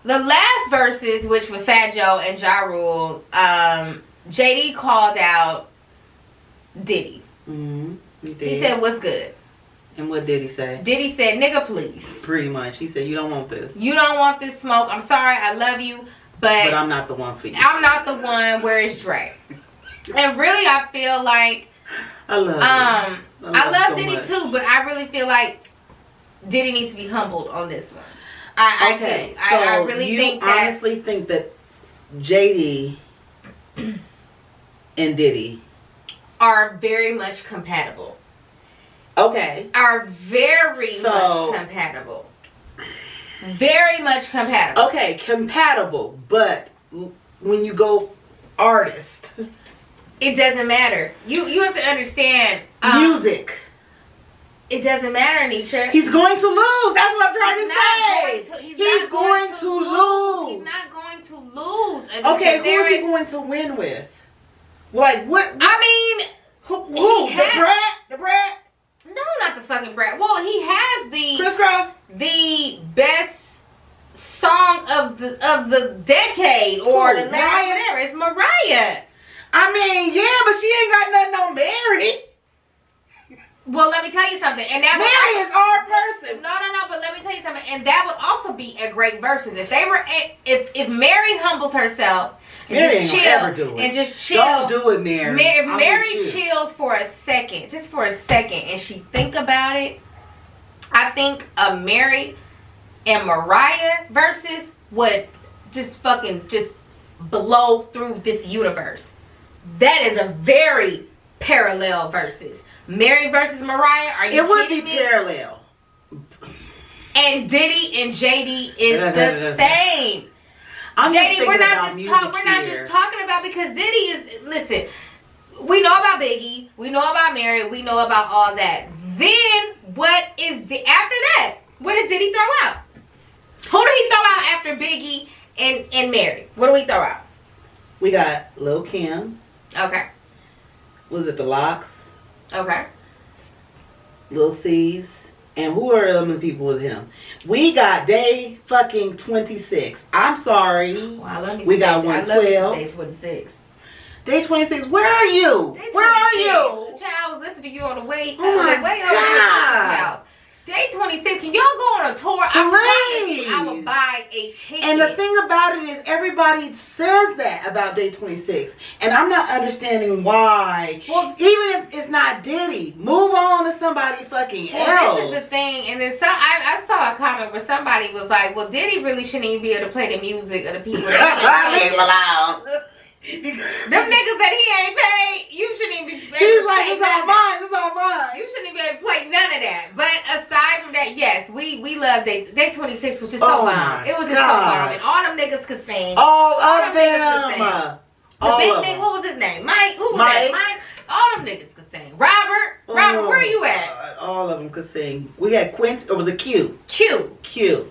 the last Verzuz, which was Fat Joe and Ja Rule, JD called out Diddy. Mm-hmm. He said, "What's good?" And what did he say? Diddy said, "Nigga, please." Pretty much. He said, "You don't want this. You don't want this smoke. I'm sorry. I love you, but I'm not the one for you. I'm not the one. Where is Dre?" And really, I feel like I love I love so Diddy much. too, but I really feel like Diddy needs to be humbled on this one. I do. So I really think that. honestly think that JD and Diddy are very much compatible. Okay. Are very much compatible. Very much compatible. Okay, compatible, but when you go artist, it doesn't matter. You have to understand music. It doesn't matter, Anitra. He's going to lose. That's what I'm trying to say. He's going to lose. He's not going to lose. Anitra. Okay, who is he going to win with? Like what? I mean, who? The Brat? No, not the fucking Brat. Well, he has the Crisscross, the best song of the decade or the last whatever. It's Mariah. I mean, yeah, but she ain't got nothing on Mary. Well, let me tell you something. And that Mary is our person. No. But let me tell you something. And that would also be a great Verzuz if they were. If Mary humbles herself and Mary just ain't chill ever do it. and just chill. Don't do it, Mary. If Mary chills for a second, just for a second, and she think about it, I think a Mary and Mariah Verzuz would just fucking just blow through this universe. That is a very parallel Verzuz. Mary versus Mariah, are you kidding me? It would be parallel. And Diddy and JD is the same. JD, we're not just talking about because Diddy is, listen, we know about Biggie, we know about Mary, we know about all that. Then what is after that? What did Diddy throw out? Who did he throw out after Biggie and Mary. What do we throw out? We got Lil Kim. Okay. Was it the Locks? Okay. Lil C's. And who are the other people with him? We got Day fucking 26. I'm sorry. Well, I love me we got Day, 112. Day 26. Day 26. Where are you? Day 26. Where are you? Child, was listening to you on the way. Oh my the way God. over to my house. Day 26. Can y'all go on a tour? I will buy a ticket. And the thing about it is, everybody says that about Day 26, and I'm not understanding why. Well, even if it's not Diddy, move on to somebody fucking else. This is the thing, and then I saw a comment where somebody was like, "Well, Diddy really shouldn't even be able to play the music of the people that Leave him alone. Them niggas that he ain't paid, you shouldn't even be able He's to like, play it's none all of that. mine. It's all mine. You shouldn't be able to play none of that. But aside from that, yes, we love Day 26, which is so bomb. It was just so bomb, and all them niggas could sing. All of niggas could them. sing. The big nigga, what was his name? Mike. Who was that? Mike. All them niggas could sing. Robert, where you at? God, all of them could sing. We had Quincy, or was it Q? Q.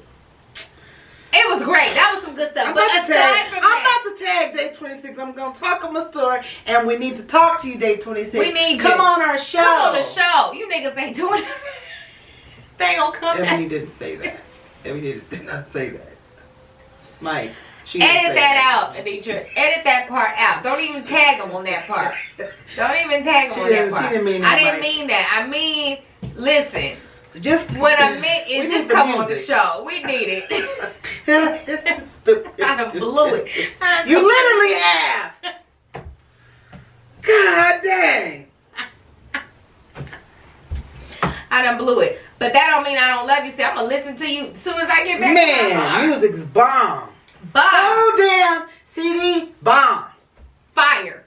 It was great. That was some good stuff. But aside from that, I'm about to tag Day 26. I'm going to talk on my story, and we need to talk to you, Day 26. We need you. Come on our show. Come on the show. You niggas ain't doing it. They ain't gonna come back. Ebony didn't say that. Ebony did not say that. Mike, she edit that out, Anitra. Edit that part out. Don't even tag them on that part. Don't even tag them on that part. She didn't mean that. I didn't mean that. I mean, listen. Just what I meant is just come on the show. We need it. Stupid. I done blew it. You literally have. God dang. I done blew it. But that don't mean I don't love you. See, I'm going to listen to you as soon as I get back. Man, music's bomb. Bomb. Oh, damn. CD, bomb. Fire.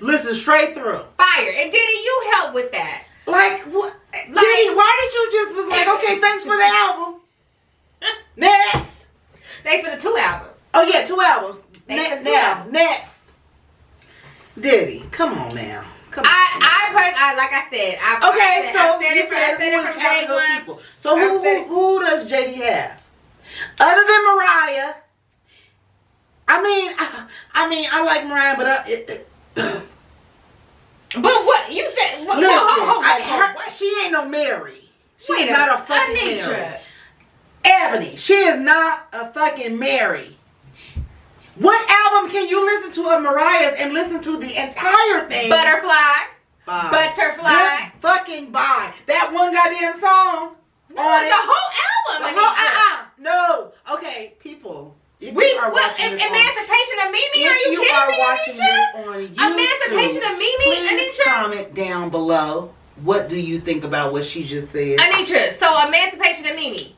Listen straight through. Fire. And Diddy, you help with that. Like, what? Diddy, why did you just was like, okay, thanks for the album. Next. Thanks for the 2 albums. Oh, yeah, 2 albums. Albums. Next. Diddy, come on now. Like I said, I said it from day one. So who does JD have? Other than Mariah. I mean, I like Mariah, but but what you said? Listen, she ain't no Mary. She's not a fucking Mary. Ebony, she is not a fucking Mary. What album can you listen to of Mariah's and listen to the entire thing? Butterfly. Bye. Butterfly. Good fucking bye. That one goddamn song. No, it's the whole album. The whole no. Okay, people. Emancipation of Mimi? Are you kidding me? If you are watching this on YouTube, Emancipation of Mimi? Please comment down below. What do you think about what she just said? Anitra, so Emancipation of Mimi.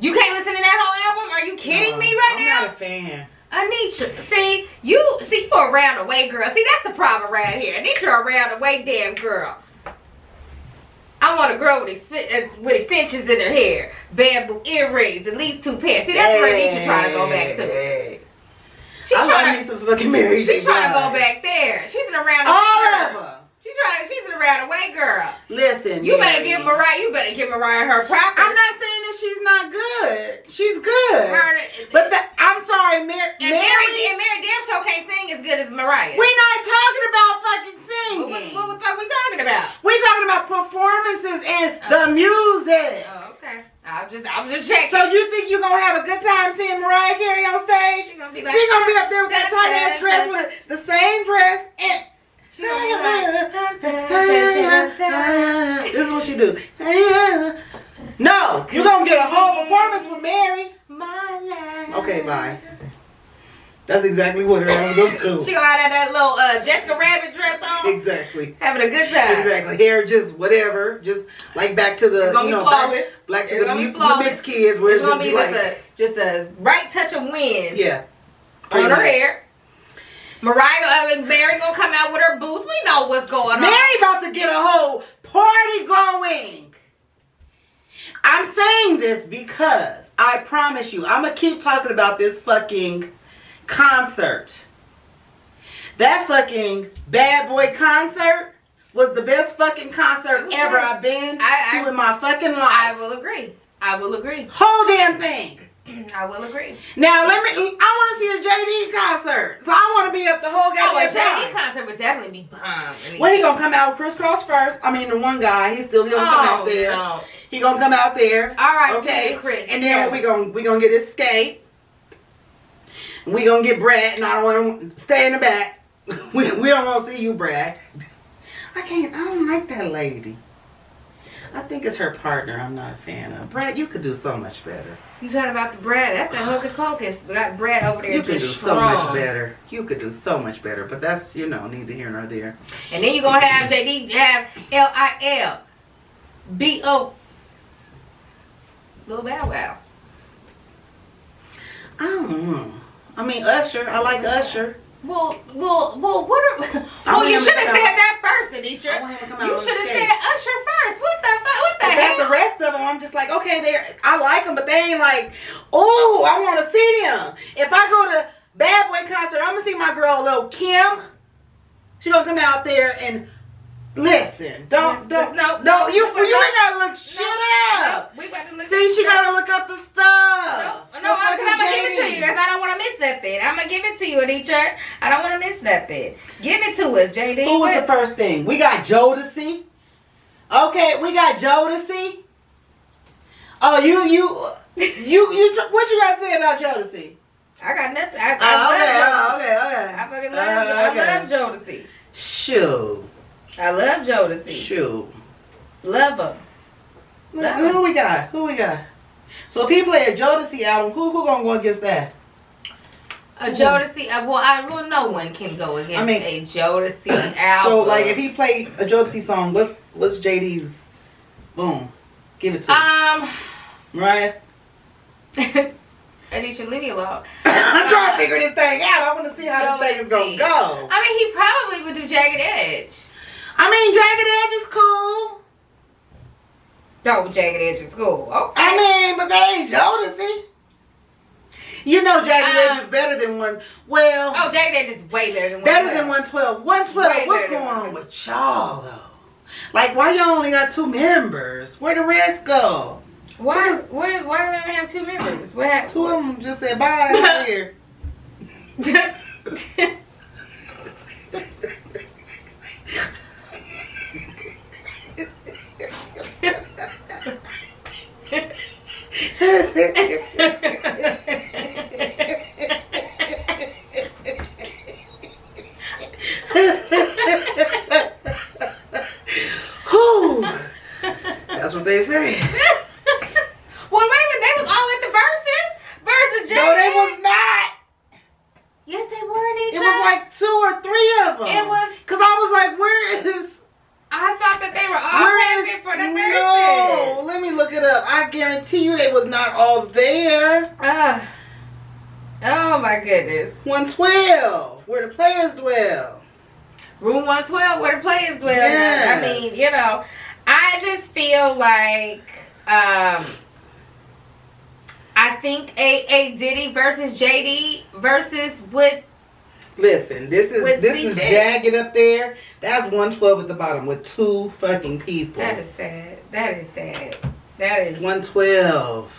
You can't listen to that whole album? Are you kidding me right now? I'm not a fan. Anitra, see you a round the way girl. See, that's the problem right here. Anitra a round the way damn girl. I want a girl with extensions in her hair, bamboo earrings, at least 2 pairs. See, that's where Anitra trying to go back to. She's trying to some fucking Mary. She's trying to go back there. She's an around the way girl. Of them. She's an around the way girl. Listen, you better give Mariah her proper. I'm not saying that she's not good. She's good. But I'm sorry, Mary damn sure can't sing as good as Mariah. We're not talking about fucking singing. What the fuck we talking about? We're talking about performances and the music. Oh, okay. I'm just checking. So you think you're gonna have a good time seeing Mariah Carey on stage? She's gonna be up there with that tight ass dress with the same dress and this is what she do. No, you're gonna get a whole performance with Mary. My life. Okay, bye. That's exactly what her ass gonna do. She gonna have that little Jessica Rabbit dress on. Exactly. Having a good time. Exactly. Hair just whatever. Just like back to the back to the mixed kids where it's gonna be just a right touch of wind. Yeah. On her hair. Mariah and Mary gonna come out with her boots. We know what's going on. Mary about to get a whole party going. I'm saying this because I promise you, I'm gonna keep talking about this fucking concert. That fucking Bad Boy concert was the best fucking concert ever I've been to in my fucking life. I will agree. Whole damn thing. I will agree. Now I want to see a JD concert, so I want to be up the whole Oh, a goddamn JD time. concert would definitely be bomb. Well, he gonna come out with Crisscross first. I mean, the one guy, he's still gonna come out there. No. He gonna come out there. All right, okay. Chris. And then we gonna get his skate. We gonna get Brad, and I don't want to stay in the back. we don't want to see you, Brad. I don't like that lady. I think it's her partner I'm not a fan of. Brad, you could do so much better. You talking about the Brad? That's the hocus pocus. We got Brad over there. You could do just so much strong. better. You could do so much better. But that's, neither here nor there. And then you're going to have JD have LILBO. Little Bow Wow. I don't know. I mean, Usher. I like Usher. Well, what are... Well, you should have said that first, Anitra. You should have said Usher first. What the hell? The rest of them, I'm just like, okay, I like them, but they ain't like, oh, I want to see them. If I go to Bad Boy concert, I'm going to see my girl, Lil Kim. She going to come out there and listen. You ain't got to look shit up. We about to look See, she got to look up the stuff. No, I'm going to give it to you because I don't want to miss nothing. I'm going to give it to you, Anitra. I don't want to miss nothing. Give it to us, JD. Who was the first thing? We got Jodeci. Okay, we got Jodeci. Oh, you what you got to say about Jodeci? I got nothing. Okay. I fucking love I love Jodeci. Shoot. I love Jodeci. Shoot. Love him. Who we got? So if he play a Jodeci album, who gonna go against that? A Jodeci, well, no one can go against a Jodeci album. So, like, if he played a Jodeci song, what's JD's? Boom, give it to him. Mariah. Anitra, leave me alone. I'm trying to figure this thing out. I want to see how this thing is gonna go. I mean, he probably would do Jagged Edge. I mean, Jagged Edge is cool. No, Jagged Edge is cool. Okay. I mean, but they ain't Jodeci. Jagged Edge is better than one. Well, Jagged Edge is way better than 112. Better than 112. 112. What's going on with y'all though? Like, why y'all only got 2 members? Where the rest go? Why do they only have 2 members? What happened? 2 of them just said bye. I'm here. That's what they say. Well, wait a minute, they was all at the versus Jay. No, they was not. Yes, they were, Nisha. It was like 2 or 3 of them. It was, because I was like, where is? I thought that they were all present for the versus. No, let me look it up. I guarantee you they was not all there. Oh my goodness. 112, where the players dwell. Room 112, where the players dwell. Yes. I mean, I just feel like I think a Diddy versus JD versus what. Listen, this is Jagged up there. That's 112 at the bottom with 2 fucking people. That is sad. That is 112.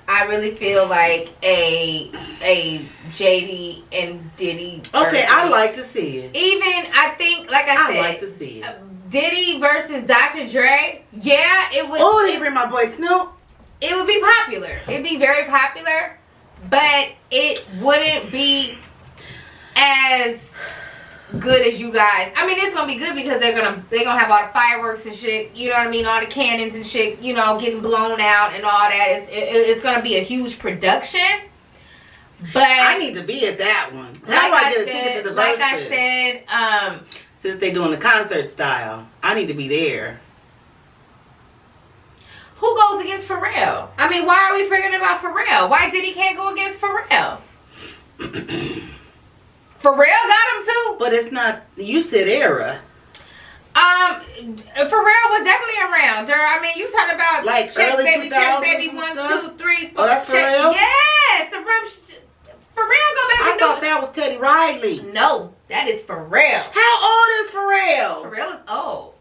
I really feel like a JD and Diddy. Okay, I like to see it. Even I think, like I said, like to see it. Diddy versus Dr. Dre. Yeah, it would. Oh, they bring my boy Snoop. It would be popular. It'd be very popular, but it wouldn't be as good as you guys. I mean, it's gonna be good because they're gonna have all the fireworks and shit. You know what I mean? All the cannons and shit. Getting blown out and all that. It's gonna be a huge production. But I need to be at that one. How do I get a ticket to the verses? Like I said, since they doing the concert style, I need to be there. Who goes against Pharrell? I mean, why are we forgetting about Pharrell? Why Diddy can't go against Pharrell? Pharrell got him too. But it's not. You said era. Pharrell was definitely around. I mean, you talking about like check early baby, 2000s 1, 2, 3, 4. Oh, that's check. Pharrell. Yes, the rum. Pharrell go back. I thought that was Teddy Riley. No, that is Pharrell. How old is Pharrell? Pharrell is old.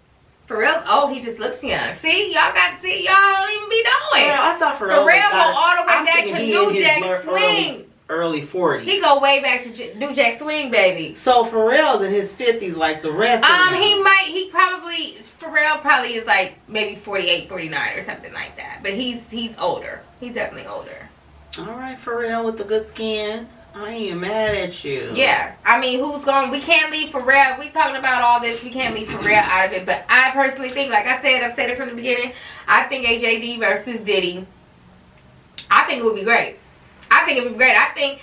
Pharrell's old. He just looks young. See, y'all don't even be knowing. Girl, I thought Pharrell Pharrell go all the way I'm back thinking to he New in his Jack Swing. Early 40s. He go way back to New Jack Swing, baby. So Pharrell's in his 50s like the rest of them. Pharrell probably is like maybe 48, 49 or something like that. But he's older. He's definitely older. All right, Pharrell with the good skin. I ain't mad at you. Yeah. I mean, we can't leave Pharrell. We talking about all this. We can't leave Pharrell out of it. But I personally think, like I said, I've said it from the beginning, I think a JD versus Diddy, I think it would be great. I think it would be great. I think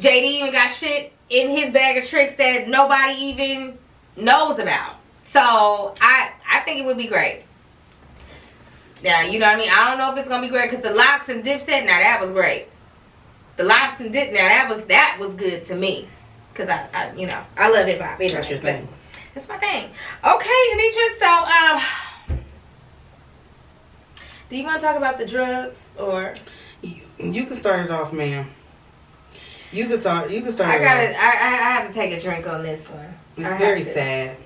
JD even got shit in his bag of tricks that nobody even knows about. So, I think it would be great. Now, you know what I mean? I don't know if it's going to be great because the Locks and Dipset, now that was great. The Locks and Dip, now that was good to me. Because I love hip hop. That's your thing. That's my thing. Okay, Anitra, so, do you want to talk about the drugs or... You can start it off, ma'am. You can start. I have to take a drink on this one. It's very sad.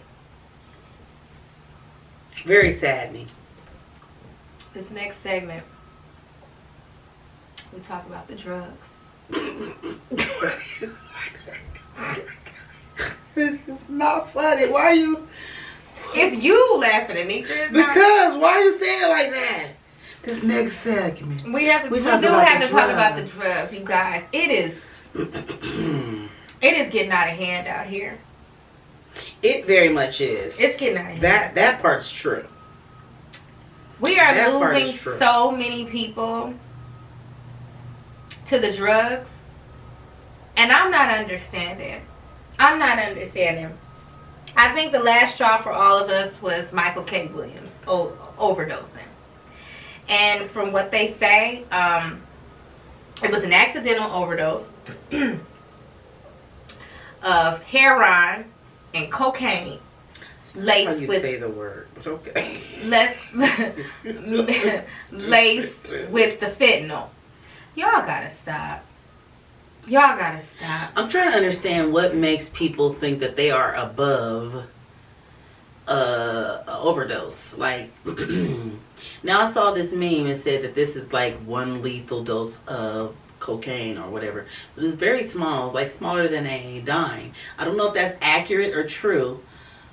Very saddening. This next segment, we talk about the drugs. It's not funny. Why are you? It's you laughing, Anitra. Because why are you saying it like that? This next segment. We do have to talk about the drugs, you guys. It is getting out of hand out here. It very much is. It's getting out of hand. That part's true. We are losing so many people to the drugs. And I'm not understanding. I think the last straw for all of us was Michael K. Williams overdosing. And from what they say, it was an accidental overdose of heroin and cocaine laced how you with say the word, but okay. Laced with the fentanyl. Y'all gotta stop. I'm trying to understand what makes people think that they are above overdose. Like, now I saw this meme and said that this is like one lethal dose of cocaine or whatever. But it's very small. It's like smaller than a dime. I don't know if that's accurate or true,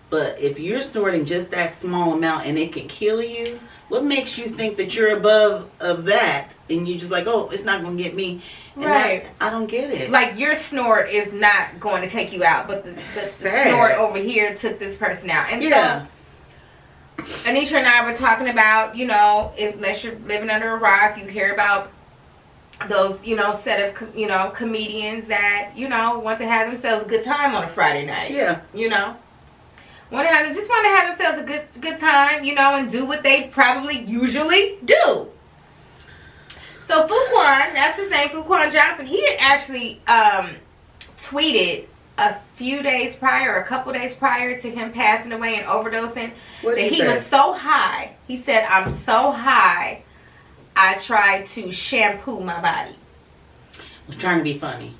but if you're snorting just that small amount and it can kill you, what makes you think that you're above of that? And you're just like, oh, it's not going to get me. And right. I don't get it. Like, your snort is not going to take you out, but the snort over here took this person out. And yeah. So, Anitra and I were talking about, unless you're living under a rock, you hear about those, set of, comedians that, want to have themselves a good time on a Friday night. Yeah. Want to have themselves a good time, and do what they probably usually do. So Fuquan, that's his name, Fuquan Johnson, he had actually tweeted a couple days prior to him passing away and overdosing, that he was so high. He said, I'm so high, I tried to shampoo my body. Was trying to be funny.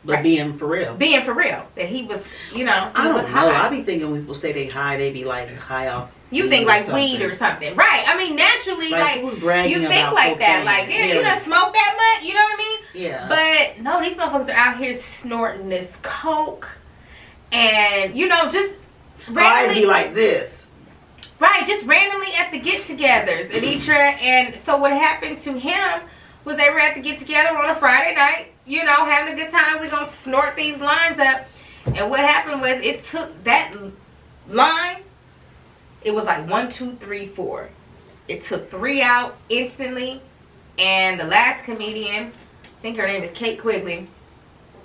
But right. being for real. That he was, he was high. I be thinking when people say they high, they be like high off. You think like weed or something. Right. I mean, naturally, who's bragging you think like cocaine? that. Like, yeah, you done smoke that much, you know what I mean? Yeah. But, no, these motherfuckers are out here snorting this coke. And, just randomly. Eyes be like this. Right, just randomly at the get-togethers, Anitra. And so what happened to him was they were at the get-together on a Friday night, having a good time. We're going to snort these lines up. And what happened was it took that line. It was like 1, 2, 3, 4. It took 3 out instantly. And the last comedian, I think her name is Kate Quigley,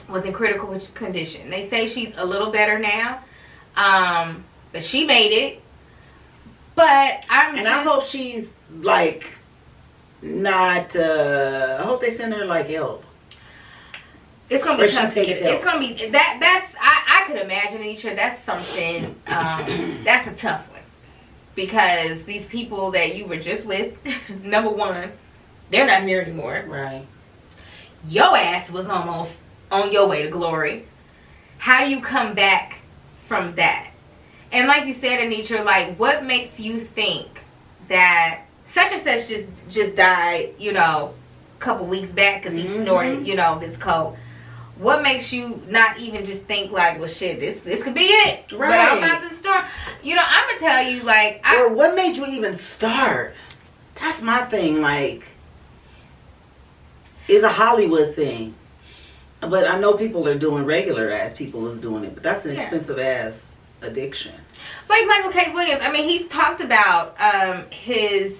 was in critical condition. They say she's a little better now. But she made it. But I hope she's like not I hope they send her like help. It's gonna be tough to get it. It's gonna be that's I could imagine, Anisha, that's something that's a tough one. Because these people that you were just with, number one, they're not here anymore. Right. Your ass was almost on your way to glory. How do you come back from that? And like you said, Anitra, like, what makes you think that such and such just died, you know, a couple weeks back because he snorted, you know, this coke. What makes you not even just think like, well, shit, this could be it? Right. But I'm about to start. You know, I'm gonna tell you, like, or what made you even start? That's my thing. Like, it's a Hollywood thing, but I know people are doing regular ass people is doing it, but that's an expensive ass addiction. Like Michael K. Williams. I mean, he's talked about his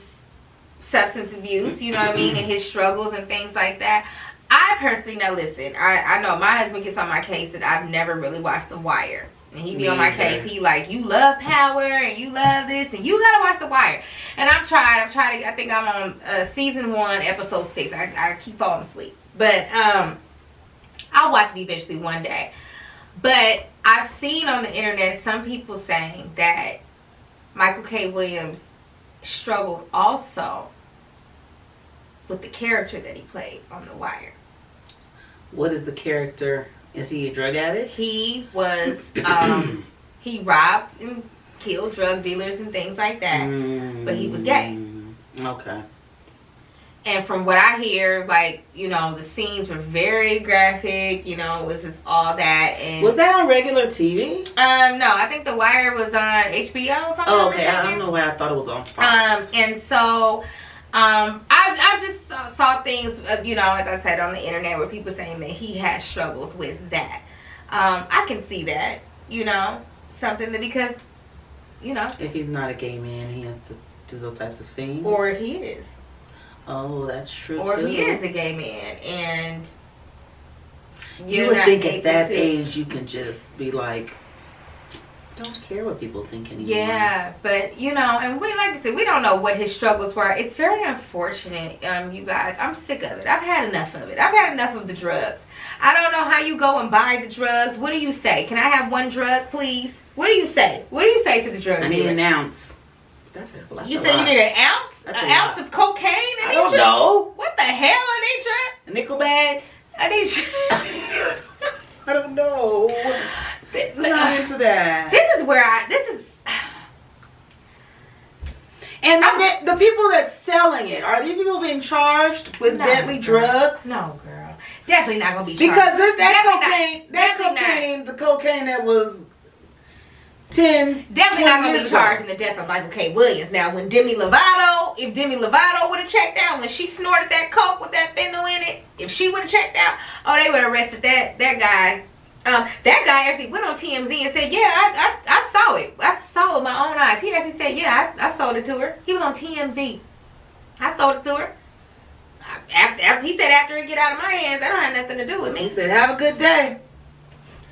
substance abuse. You know what I mean, and his struggles and things like that. I personally, now listen, I know my husband gets on my case that I've never really watched The Wire. And he be on my case. He like, you love Power and you love this and you gotta watch The Wire. And I've tried to, I think I'm on season 1, episode 6. I keep falling asleep. But I'll watch it eventually one day. But I've seen on the internet some people saying that Michael K. Williams struggled also with the character that he played on The Wire. What is the character? Is he a drug addict? He was, he robbed and killed drug dealers and things like that. But he was gay. Okay. And from what I hear, like, you know, the scenes were very graphic. You know, it was just all that. And was that on regular TV? No, I think The Wire was on HBO. If I'm not mistaken. I don't know why I thought it was on Fox. And so, I just saw things, you know, like I said, on the internet where people saying that he has struggles with that. I can see that, you know, something that, because, you know, if he's not a gay man, he has to do those types of things. Or if he is. Oh, that's true. Or too. if he is a gay man, and you would think at that age you can just be like, don't care what people think anymore. Yeah, but you know, and we, like I said, we don't know what his struggles were. It's very unfortunate, you guys. I'm sick of it. I've had enough of it. I've had enough of the drugs. I don't know how you go and buy the drugs. What do you say? Can I have one drug, please? What do you say? What do you say to the drug dealer? I need an ounce. That's it. Well, you say you need an ounce? An ounce of cocaine? I don't know. What the hell, Anitra? A nickel bag? Anitra. I don't know. I'm not into that. This is. And the people that's selling it, are these people being charged with deadly drugs? No, girl. Definitely not going to be charged. Because the cocaine that was 10, definitely not going to be charged in the death of Michael K. Williams. Now, if Demi Lovato would have checked out when she snorted that coke with that fentanyl in it, if she would have checked out, they would have arrested that guy. That guy actually went on TMZ and said, yeah, I saw it. I saw it with my own eyes. He actually said, yeah, I sold it to her. He was on TMZ. I sold it to her. He said after it get out of my hands, that don't have nothing to do with me. He said, have a good day.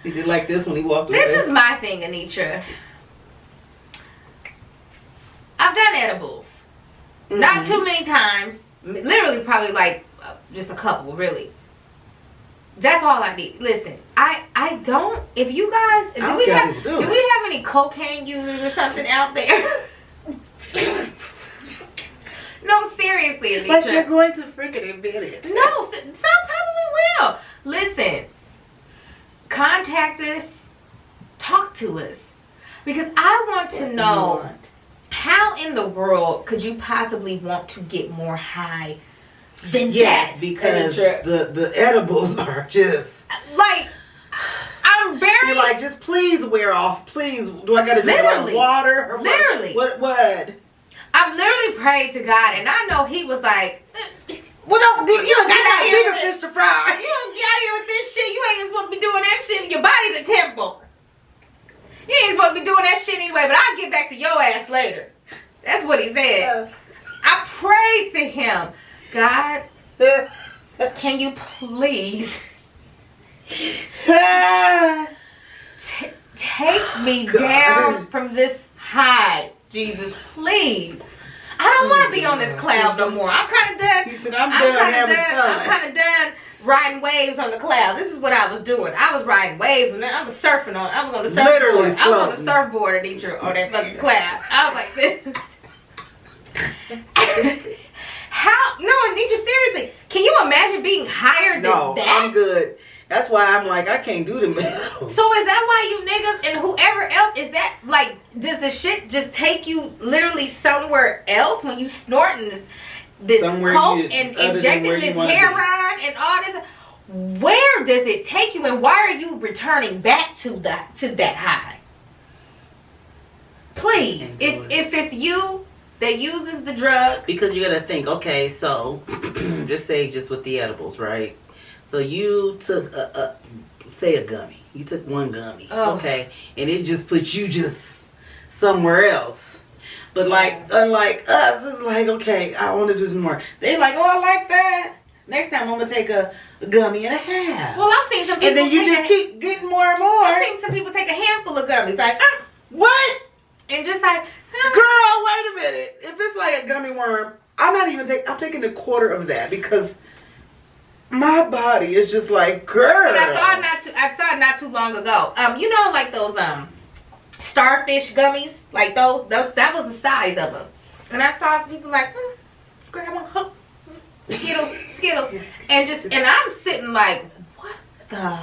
He did like this when he walked away. This is my thing, Anitra. I've done edibles. Not too many times. Literally probably like just a couple, really. That's all I need. Listen, I don't. If you guys, do we have any cocaine users or something out there? No, seriously, Anitra. But you're going to freaking admit it. No, some probably will. Listen, contact us, talk to us, because I want to know how in the world could you possibly want to get more high than that? Because the edibles are just like, I'm very. You're like, just please wear off. Please, do I gotta drink like water? Or literally. What? I've literally prayed to God, and I know He was like, well, no, you got bigger fish to fry. You don't get out here with this shit. You ain't even supposed to be doing that shit. Your body's a temple. You ain't supposed to be doing that shit anyway, but I'll get back to your ass later. That's what he said. I prayed to him, God, can you please take me down from this high, Jesus, please. I don't want to be on this cloud no more. I'm kind of done. He said, I'm kind of done riding waves on the clouds. This is what I was doing. I was riding waves and I was surfing on. I was on the surfboard. Literally I was on the surfboard on that fucking cloud. I was like this. How? No, Anitra, seriously. Can you imagine being higher than that? No, I'm good. That's why I'm like, I can't do them. So is that why you niggas and whoever else, is that like, does the shit just take you literally somewhere else when you snorting this coke and injecting this heroin and all this? Where does it take you, and why are you returning back to that high? Please, if it's you that uses the drug, because you gotta think. Okay, so just say just with the edibles, right? So you took say a gummy. You took one gummy, okay, and it just put you just somewhere else. But like, unlike us, it's like, okay, I want to do some more. They like, oh, I like that. Next time I'm gonna take a gummy and a half. Well, I've seen some people, and then you just keep getting more and more. I've seen some people take a handful of gummies, like, what? And just like, girl, wait a minute. If it's like a gummy worm, I'm not even taking. I'm taking a quarter of that because my body is just like, girl. And I saw it not too long ago. You know, like those starfish gummies, like those that was the size of them. And I saw people like, grab one, Skittles, and I'm sitting like, what the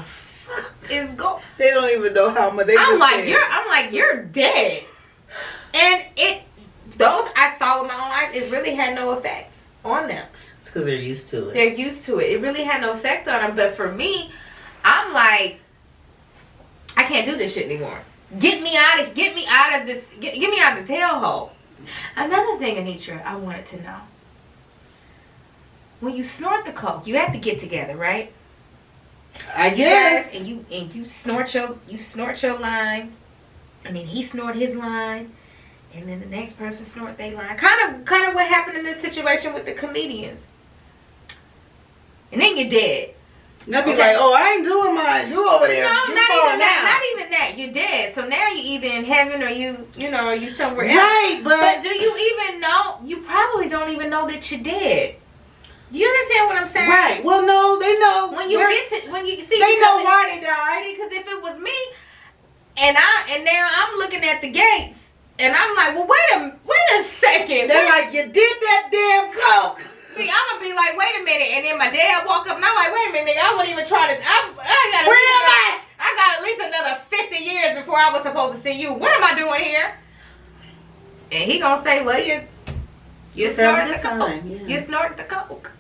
fuck is going? They don't even know how much. I'm like, you're dead. And those I saw with my own eyes, it really had no effect on them. It's because they're used to it. They're used to it. It really had no effect on them. But for me, I'm like, I can't do this shit anymore. Get me out of this. Get me out of this hellhole. Another thing, Anitra, I wanted to know. When you snort the coke, you have to get together, right? I guess. And you snort your line, and then he snort his line, and then the next person snort their line. Kind of what happened in this situation with the comedians. And then you're dead. They'll be like, oh, I ain't doing mine. You over there. No, not even that. You're dead. So now you're either in heaven or you somewhere else. Right, but do you even know? You probably don't even know that you're dead. Do you understand what I'm saying? Right. Well, no, they know. When you see, they know why they died. Because if it was me, and now I'm looking at the gates, and I'm like, well, wait a second. They're like, you did that damn coke. See, I'm gonna be like, wait a minute, and then my dad walk up, and I'm like, wait a minute, nigga, I wouldn't even try to. I got at least another 50 years before I was supposed to see you. What am I doing here? And he gonna say, well, you snorted the coke. Yeah. You snorted the coke.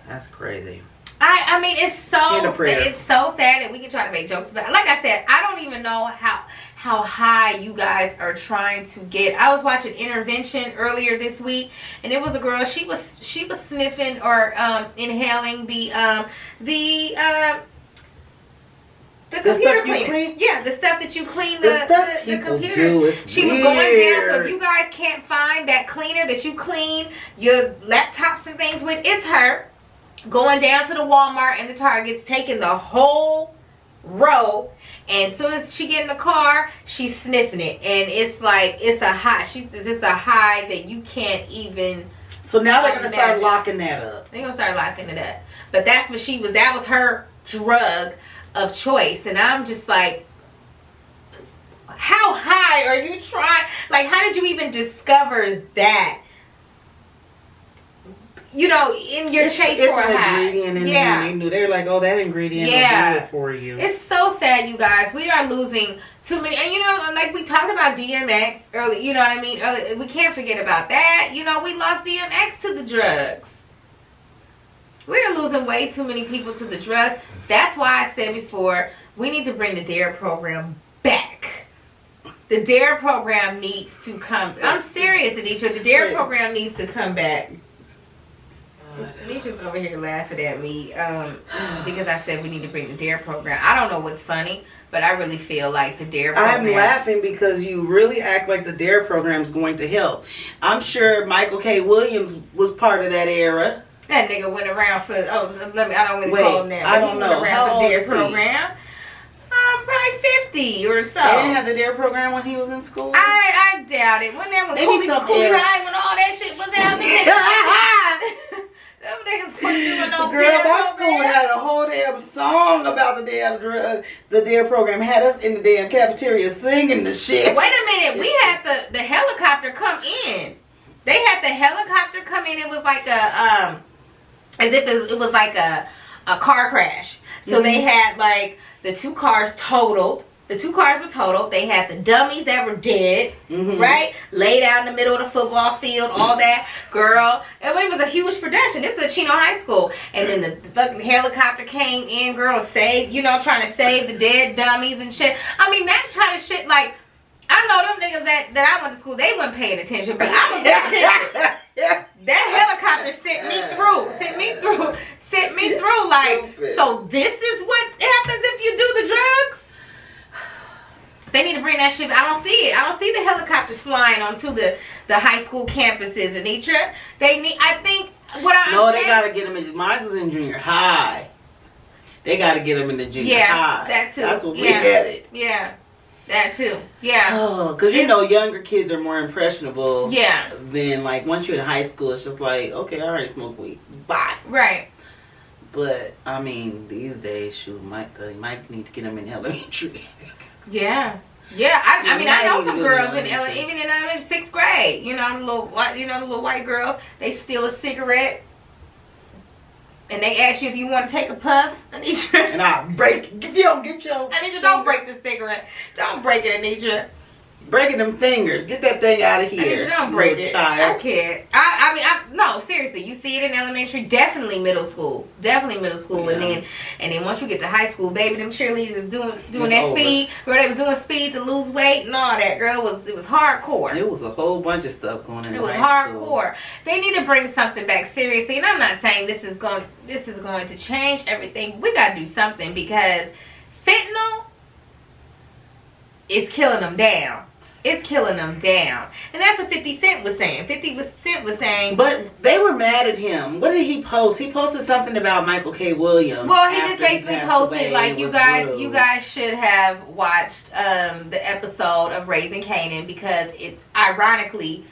That's crazy. I mean, it's so sad, and we can try to make jokes about it. Like I said, I don't even know how high you guys are trying to get. I was watching Intervention earlier this week, and it was a girl. She was sniffing or inhaling the computer cleaner. Yeah, the stuff that you clean the computers. She was going down. So if you guys can't find that cleaner that you clean your laptops and things with, it's her. Going down to the Walmart and the Target, taking the whole row, and as soon as she get in the car, she's sniffing it, and it's like, it's a high. She says it's a high that you can't even. So now they're gonna start locking that up. They're gonna start locking it up. But that's what she was. That was her drug of choice, and I'm just like, how high are you trying? Like, how did you even discover that? You know, in your chase for a high. Ingredient in there. They knew. They were like, oh, that ingredient will do it for you. It's so sad, you guys. We are losing too many. And, you know, like we talked about DMX early. You know what I mean? Early, we can't forget about that. You know, we lost DMX to the drugs. We're losing way too many people to the drugs. That's why I said before, we need to bring the DARE program back. The DARE program needs to come. I'm serious, Anitra. The DARE program needs to come back. Anita's over here laughing at me because I said we need to bring the DARE program. I don't know what's funny, but I really feel like the DARE program. I'm laughing because you really act like the DARE program is going to help. I'm sure Michael K. Williams was part of that era. That nigga went around for, I don't want to call him that. I don't know. He went around for the DARE program. Probably 50 or so. They didn't have the DARE program when he was in school? I doubt it. When Cooley High, when all that shit was out there. Them niggas wasn't doing no girl, my school had a whole damn song about the damn drug. The DARE program had us in the damn cafeteria singing the shit. Wait a minute, we had the helicopter come in. They had the helicopter come in. It was like a as if it was like a car crash. So they had like the 2 cars totaled. The 2 cars were totaled. They had the dummies that were dead, right? Laid out in the middle of the football field, all that. Girl, it was a huge production. This is the Chino High School. And then the fucking helicopter came in, girl, and saved, trying to save the dead dummies and shit. I mean, that kind of shit, like, I know them niggas that I went to school, they wasn't paying attention, but I was paying attention. That helicopter sent me through, like, so this is what happens if you do the drugs? They need to bring that shit. I don't see it. I don't see the helicopters flying onto the high school campuses, Anitra. They gotta get them in. Mine was in junior high. They gotta get them in the junior high. That too. That's what we headed. Yeah, that too. Yeah. Oh, because younger kids are more impressionable. Yeah. Than like once you're in high school, it's just like, okay, I already smoked weed. Bye. Right. But I mean, these days, shoot, you might need to get them in elementary. Yeah. Yeah, I mean, I know some girls even in elementary, 6th grade. The little white girls. They steal a cigarette, and they ask you if you want to take a puff. Anitra, and I break. If you don't get your, Anitra, don't break the cigarette. Don't break it, Anitra. Breaking them fingers. Get that thing out of here. Don't break it. Child. I can't. I mean, no, seriously. You see it in elementary, definitely middle school. Yeah. And then once you get to high school, baby, them cheerleaders is doing that over. Speed. Girl, they was doing speed to lose weight and all that. Girl, it was hardcore. It was a whole bunch of stuff going on. It was hardcore. They need to bring something back seriously. And I'm not saying this is going to change everything. We got to do something because fentanyl is killing them down. It's killing them down. And that's what 50 Cent was saying. 50 Cent was saying... But they were mad at him. What did he post? He posted something about Michael K. Williams. Well, he just basically posted, like, you guys should have watched the episode of Raising Kanan because it, ironically,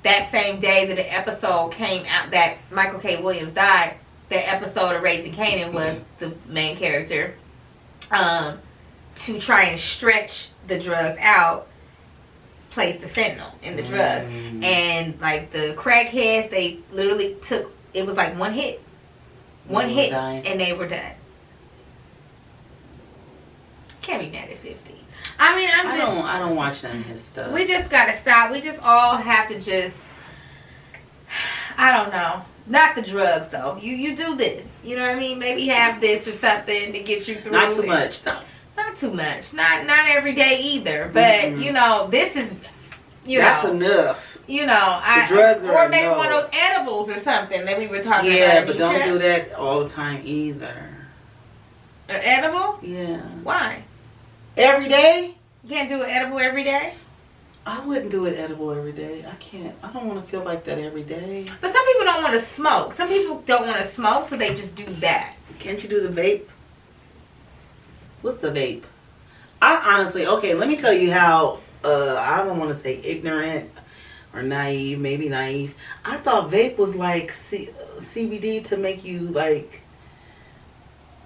that same day that the episode came out that Michael K. Williams died, the episode of Raising Kanan was the main character to try and stretch the drugs out, placed the fentanyl in the drugs. And like the crackheads, they literally took, it was like one hit and they were done. Can't be mad at 50. I mean, I don't watch none of his stuff. We just gotta stop. We just all have to just, I don't know, not the drugs though. You do this, you know what I mean? Maybe have this or something to get you through. Not too much though. Not too much. Not every day either. But this is, that's enough. The drugs are or maybe enough. One of those edibles or something that we were talking about. Yeah, but don't do that all the time either. An edible? Yeah. Why? Every day? You can't do an edible every day? I wouldn't do an edible every day. I can't. I don't want to feel like that every day. But some people don't want to smoke. Some people don't want to smoke, so they just do that. Can't you do the vape? What's the vape? I honestly, okay, let me tell you how, I don't want to say ignorant or naive, maybe naive. I thought vape was like CBD to make you like,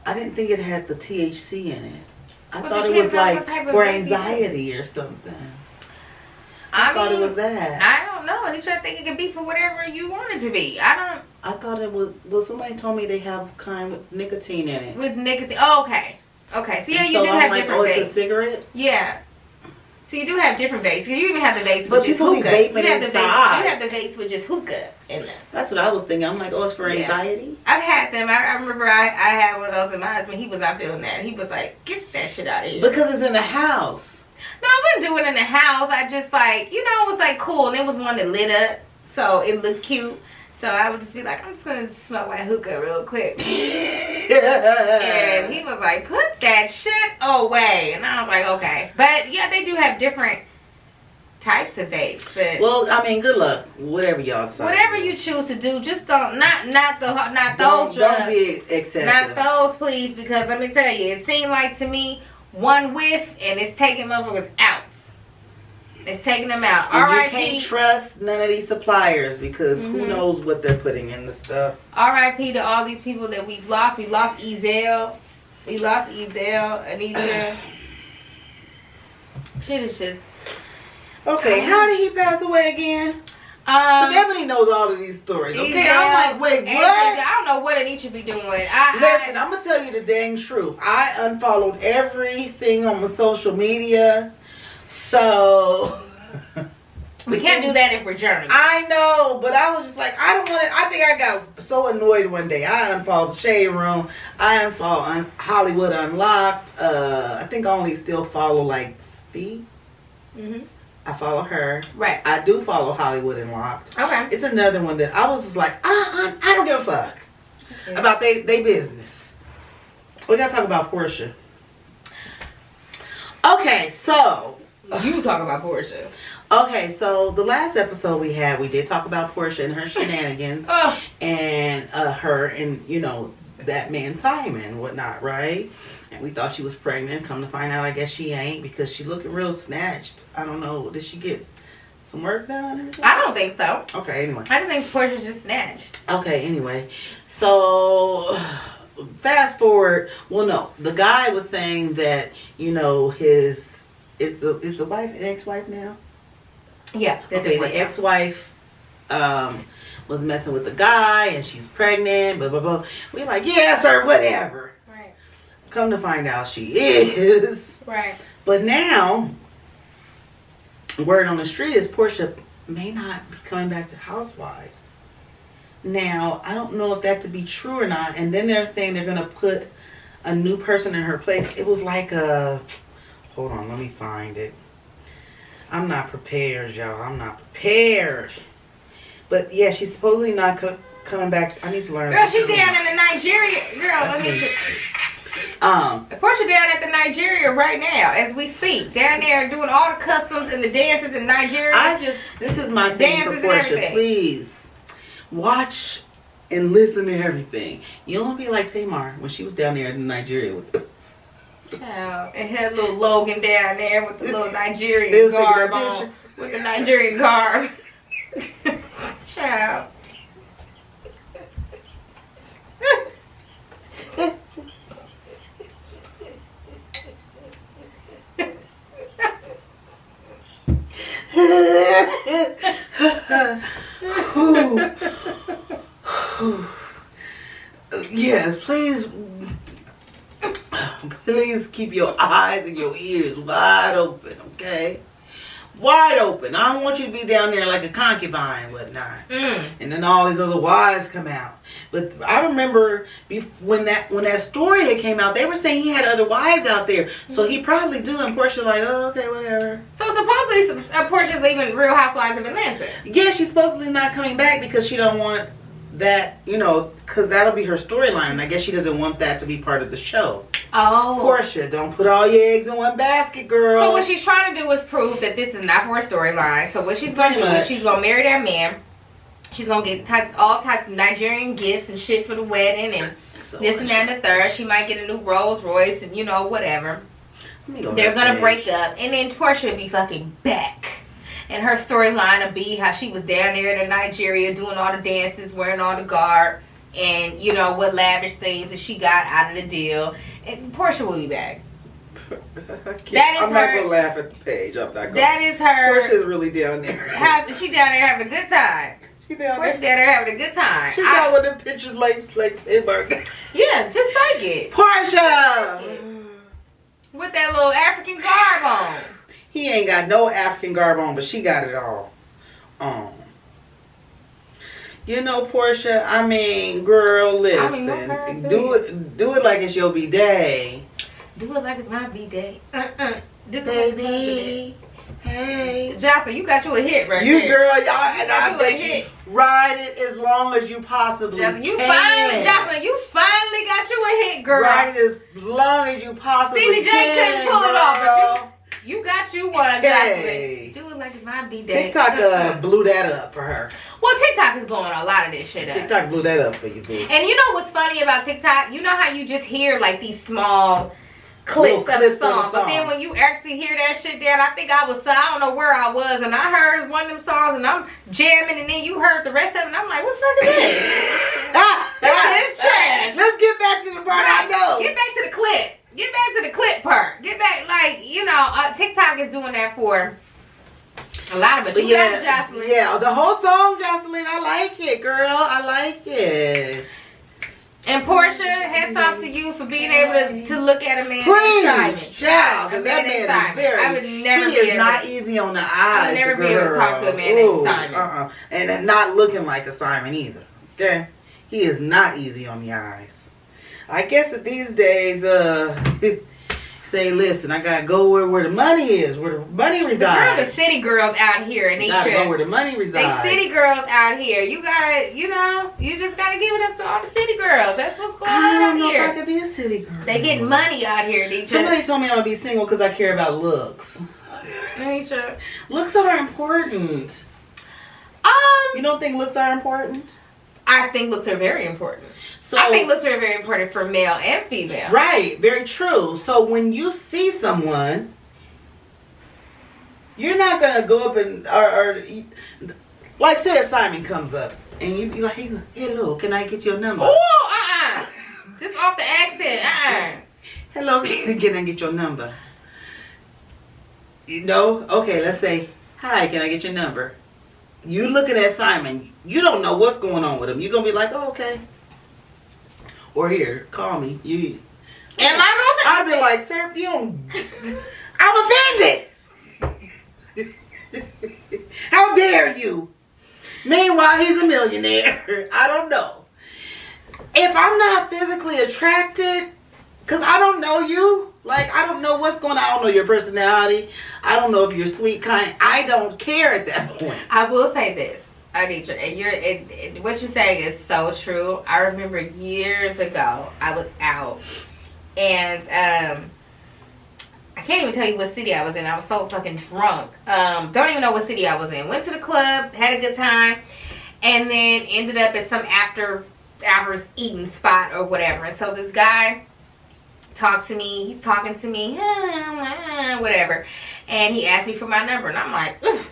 I didn't think it had the THC in it. I thought it was like for anxiety or something. I thought it was that. I don't know. I think it could be for whatever you want it to be. I thought it was, well, somebody told me they have kind with nicotine in it. With nicotine. Oh, okay. Okay, so yeah, you do have different vapes. It's a cigarette? Yeah. So you do have different vapes. You even have the vapes with just hookah. You have the vapes with just hookah in them. That's what I was thinking. I'm like, oh, it's for anxiety? I've had them. I remember I had one of those, and my husband, he was not feeling that. He was like, get that shit out of here. Because it's in the house. No, I wouldn't do it in the house. I just like, it was like cool. And it was one that lit up, so it looked cute. So I would just be like, I'm just going to smoke my hookah real quick. And he was like, put that shit away. And I was like, okay. But yeah, they do have different types of vapes. But well, I mean, good luck. Whatever y'all say. Whatever you choose to do, just don't, not those drugs. Don't be excessive. Not those, please. Because let me tell you, it seemed like to me, one whiff and it's taking motherfuckers out. It's taking them out. You can't trust none of these suppliers because who knows what they're putting in the stuff. R.I.P. to all these people that we've lost. We lost Ezel. Anita. Shit is just... Okay, how did he pass away again? Because Ebony knows all of these stories. Okay, I'm like, wait, what? I don't know what Anitra be doing. Listen, I'm gonna tell you the dang truth. I unfollowed everything on my social media, so we can't do that if we're journaling. I know, but I was just like, I don't want to. I think I got so annoyed one day. I unfollowed Shade Room. I unfollowed Hollywood Unlocked. I think I only still follow like Fee. Mm-hmm. I follow her. Right. I do follow Hollywood Unlocked. Okay. It's another one that I was just like, I don't give a fuck about they business. We gotta talk about Portia. Okay, so you talk about Portia. Okay, so the last episode we did talk about Portia and her shenanigans, and her and that man Simon and whatnot, right? And we thought she was pregnant. Come to find out, I guess she ain't, because she looking real snatched. I don't know. Did she get some work done? I don't think so. Okay, anyway. I just think Portia's just snatched. Okay, anyway. So fast forward. Well, no, the guy was saying that his is the wife an ex-wife now. Yeah. Okay, the ex-wife was messing with the guy and she's pregnant, blah, blah, blah. We're like, yes, or whatever. Right. Come to find out she is. Right. But now, word on the street is Portia may not be coming back to Housewives. Now, I don't know if that to be true or not. And then they're saying they're going to put a new person in her place. It was like hold on, let me find it. I'm not prepared, y'all. I'm not prepared. But yeah, she's supposedly not coming back. I need to learn. Girl, she's down in the Nigeria. Girl, let me. Portia down at the Nigeria right now as we speak. Down there doing all the customs and the dances in Nigeria. This is my thing for Portia. Please watch and listen to everything. You don't be like Tamar when she was down there in Nigeria with and had little Logan down there with the little Nigerian garb on. With the Nigerian garb. Child. Yes, please keep your eyes and your ears wide open, okay? Wide open. I don't want you to be down there like a concubine and whatnot. And then all these other wives come out. But I remember when that story had came out, they were saying he had other wives out there. So he probably do, and Portia like, oh, okay, whatever. So supposedly Portia's leaving Real Housewives of Atlanta. Yeah, she's supposedly not coming back because she don't want that, because that'll be her storyline. I guess she doesn't want that to be part of the show. Oh. Portia, don't put all your eggs in one basket, girl. So what she's trying to do is prove that this is not for a storyline. So what she's going to do is she's going to marry that man. She's going to get all types of Nigerian gifts and shit for the wedding and this and that and the third. She might get a new Rolls Royce and, whatever. They're going to break up. And then Portia will be fucking back. And her storyline will be how she was down there in Nigeria doing all the dances, wearing all the garb, and what lavish things that she got out of the deal. And Portia will be back. I'm not gonna laugh at the page. I'm not gonna. That is her. Portia's really down there. She down there having a good time. Portia down there having a good time. She got one of the pictures like Timber. Yeah, just like it. Portia! With that little African garb on. He ain't got no African garb on, but she got it all on. Portia, I mean, girl, listen. Do it like it's your B-Day. Do it like it's my B-Day. Baby. Hey. Jocelyn, you got you a hit right there. Girl, y'all, and I bet you ride it as long as you possibly Jocelyn, you finally got you a hit, girl. Ride it as long as you possibly Stevie can. J couldn't pull it off, but you got you one, hey. Jocelyn. Do it like it's my B-Day. TikTok blew that up for her. Well, TikTok is blowing a lot of this shit up. TikTok blew that up for you, boo. And you know what's funny about TikTok? You know how you just hear like these small clips of the song, but then when you actually hear that shit down, I think I don't know where I was, and I heard one of them songs, and I'm jamming, and then you heard the rest of it, and I'm like, what the fuck is this? This shit is trash. Let's get back to the part I know. Get back to the clip. Get back to the clip part. Get back, TikTok is doing that for a lot of it. Yeah, the whole song, Jocelyn, I like it, girl. I like it. And Portia, hats off to you for being able to look at a man. Please, child, because that man is very. I would never he is not easy on the eyes. I would never be able to talk to a man named Simon. And not looking like a Simon either. Okay, he is not easy on the eyes. I guess that these days, say, listen, I gotta go where the money is, where the money resides. The girls are city girls out here, and you gotta go where the money resides. They city girls out here. You gotta, you just gotta give it up to all the city girls. That's what's going on out here. I don't know if I could be a city girl. They get money out here. Somebody told me I'm gonna be single because I care about looks. Sure. Looks are important. You don't think looks are important? I think looks are very important. So, I think looks are very important for male and female. Right, very true. So when you see someone, you're not gonna go up and or like say if Simon comes up and you be like, hey, hello, can I get your number? Oh, just off the accent. Hello, can I get your number? You know, okay, let's say, hi, can I get your number? You looking at Simon, you don't know what's going on with him. You're gonna be like, oh, okay. Or here, call me. Am I I'll be like, sir, you don't. I'm offended. How dare you? Meanwhile, he's a millionaire. I don't know. If I'm not physically attracted, because I don't know you, like, I don't know what's going on. I don't know your personality. I don't know if you're sweet, kind. I don't care at that point. I will say this. Anitra, and what you're saying is so true. I remember years ago, I was out, and I can't even tell you what city I was in. I was so fucking drunk. Don't even know what city I was in. Went to the club, had a good time, and then ended up at some after hours eating spot or whatever. And so this guy talked to me. He's talking to me, whatever, and he asked me for my number, and I'm like, ugh.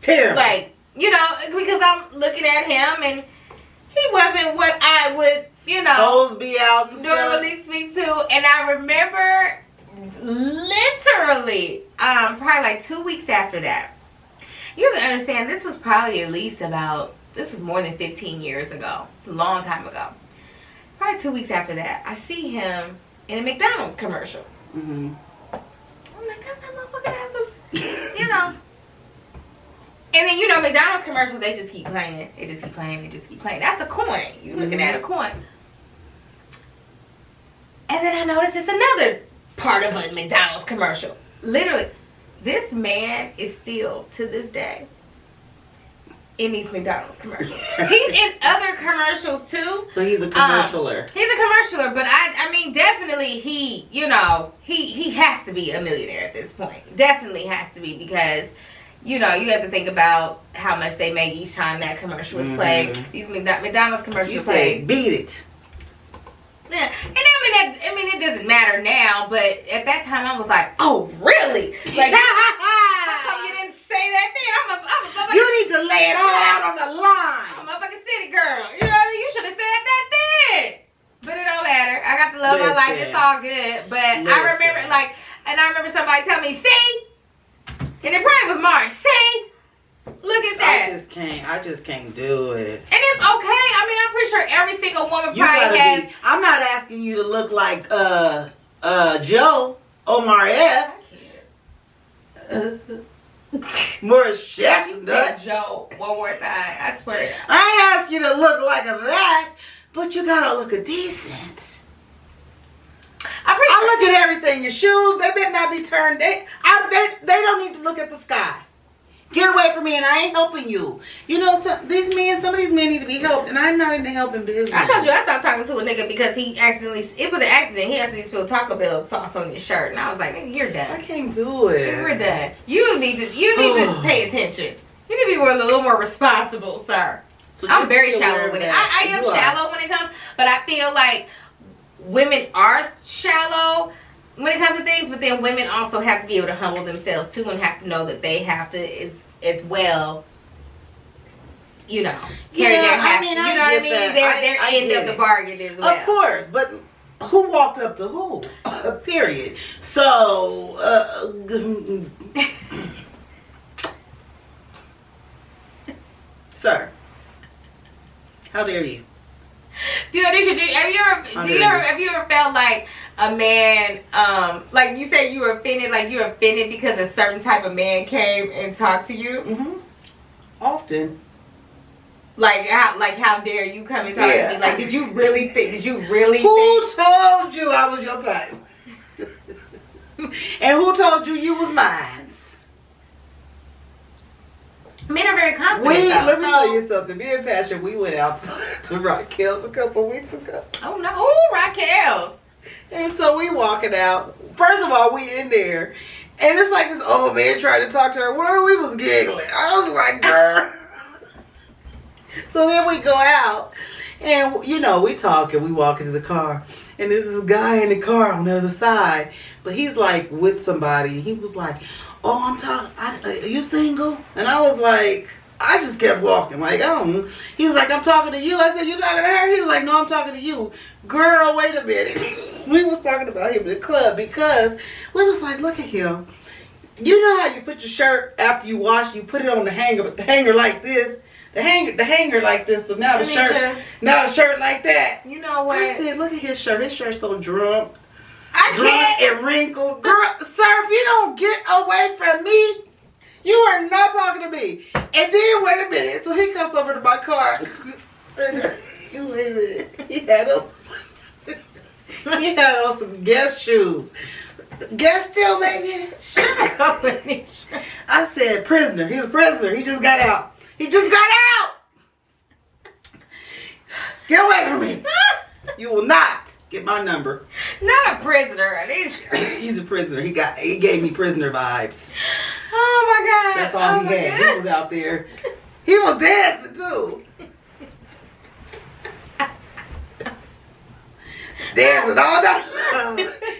Terrible. Like, you know, because I'm looking at him and he wasn't what I would, toes be out and normally speak to. And I remember literally, probably like 2 weeks after that. You have to understand, this was probably at least this was more than 15 years ago. It's a long time ago. Probably 2 weeks after that, I see him in a McDonald's commercial. Mm-hmm. I'm like, that's that motherfucker that was, And then, McDonald's commercials, they just keep playing. They just keep playing. They just keep playing. That's a coin. You're looking at a coin. And then I noticed it's another part of a McDonald's commercial. Literally, this man is still, to this day, in these McDonald's commercials. He's in other commercials, too. So he's a commercialer. He's a commercialer, but I mean, definitely he has to be a millionaire at this point. Definitely has to be because... you have to think about how much they make each time that commercial is played. These McDonald's commercials you play. Say, beat it. Yeah, and I mean, it doesn't matter now, but at that time I was like, oh, really? Like, how come you didn't say that then? You need to lay it all out on the line. I'm a fucking city girl. You know what I mean? You should have said that then. But it don't matter. I got the love of my life. It's all good. But I remember, and I remember somebody tell me, see? And it probably was March. See? Look at that. I just can't do it. And it's okay. I mean, I'm pretty sure every single woman probably has. I'm not asking you to look like Joe Omar Epps. More chestnut. Joe, one more time. I swear. I ain't ask you to look like that, but you gotta look a decent. I look at everything. Your shoes, they better not be turned. They don't need to look at the sky. Get away from me, and I ain't helping you. Some of these men need to be helped, and I'm not in the helping business. I told you I stopped talking to a nigga because it was an accident. He accidentally spilled Taco Bell sauce on his shirt, and I was like, nigga, you're done. I can't do it. You're done. You need to pay attention. You need to be a little more responsible, sir. So I'm very shallow with it. I am shallow when it comes, but I feel like women are shallow when it comes to things, but then women also have to be able to humble themselves too and have to know that they have to as well, carry their happy. You know what I mean? Their end of the bargain as well. Of course, but who walked up to who? Period. So, sir, how dare you? Have you ever felt like a man, like you said, you were offended, like you were offended because a certain type of man came and talked to you? Mm-hmm. Often. Like how dare you come and talk to me? Like, did you really think? Who told you I was your type? And who told you you was mine? Men are very confident. Let me tell you something. Me and Passion, we went out to Raquel's a couple weeks ago. Oh no, ooh, Raquel's. And so we walking out. First of all, we in there, and it's like this old man trying to talk to her. Where we was giggling. I was like, girl. So then we go out, and you know we talk and we walk into the car, and there's this guy in the car on the other side, but he's like with somebody. He was like, oh, I'm talking, are you single? And I was like, I just kept walking. Like, I don't know. He was like, I'm talking to you. I said, you talking to her? He was like, no, I'm talking to you. Girl, wait a minute. We was talking about him in the club because we was like, look at him. You know how you put your shirt after you wash, you put it on the hanger, but the hanger like this. The hanger like this. So now the shirt like that. You know what? I said, look at his shirt. His shirt's so drunk. I can't. And wrinkled. Girl, sir, if you don't get away from me, you are not talking to me. And then, wait a minute. So he comes over to my car. Wait a minute. He had on some Guess shoes. Guess still making it? Shut up, I said, prisoner. He's a prisoner. He just got out. He just got out. Get away from me. You will not get my number. Not a prisoner. He's a prisoner. He gave me prisoner vibes. Oh my God. That's all he had. God. He was out there. He was dancing too. Dancing all night.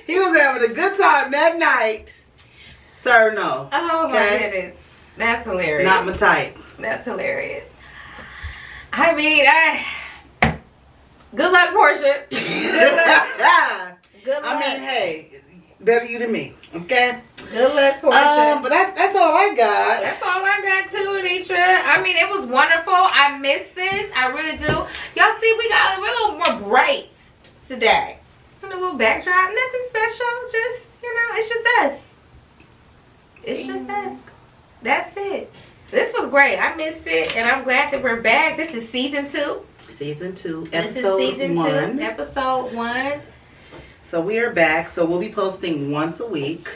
He was having a good time that night. Sir, no. Oh my goodness. That's hilarious. Not my type. That's hilarious. I mean, good luck, Portia. Good luck. Good luck. I mean, hey, better you than me, okay? Good luck, Portia. But that's all I got. That's all I got too, Anitra. I mean, it was wonderful. I missed this. I really do. Y'all see, we got a little more bright today. It's a little backdrop. Nothing special. Just, it's just us. It's just us. That's it. This was great. I missed it, and I'm glad that we're back. This is season 2. Season 2, episode 1. Episode 1. So we are back. So we'll be posting once a week.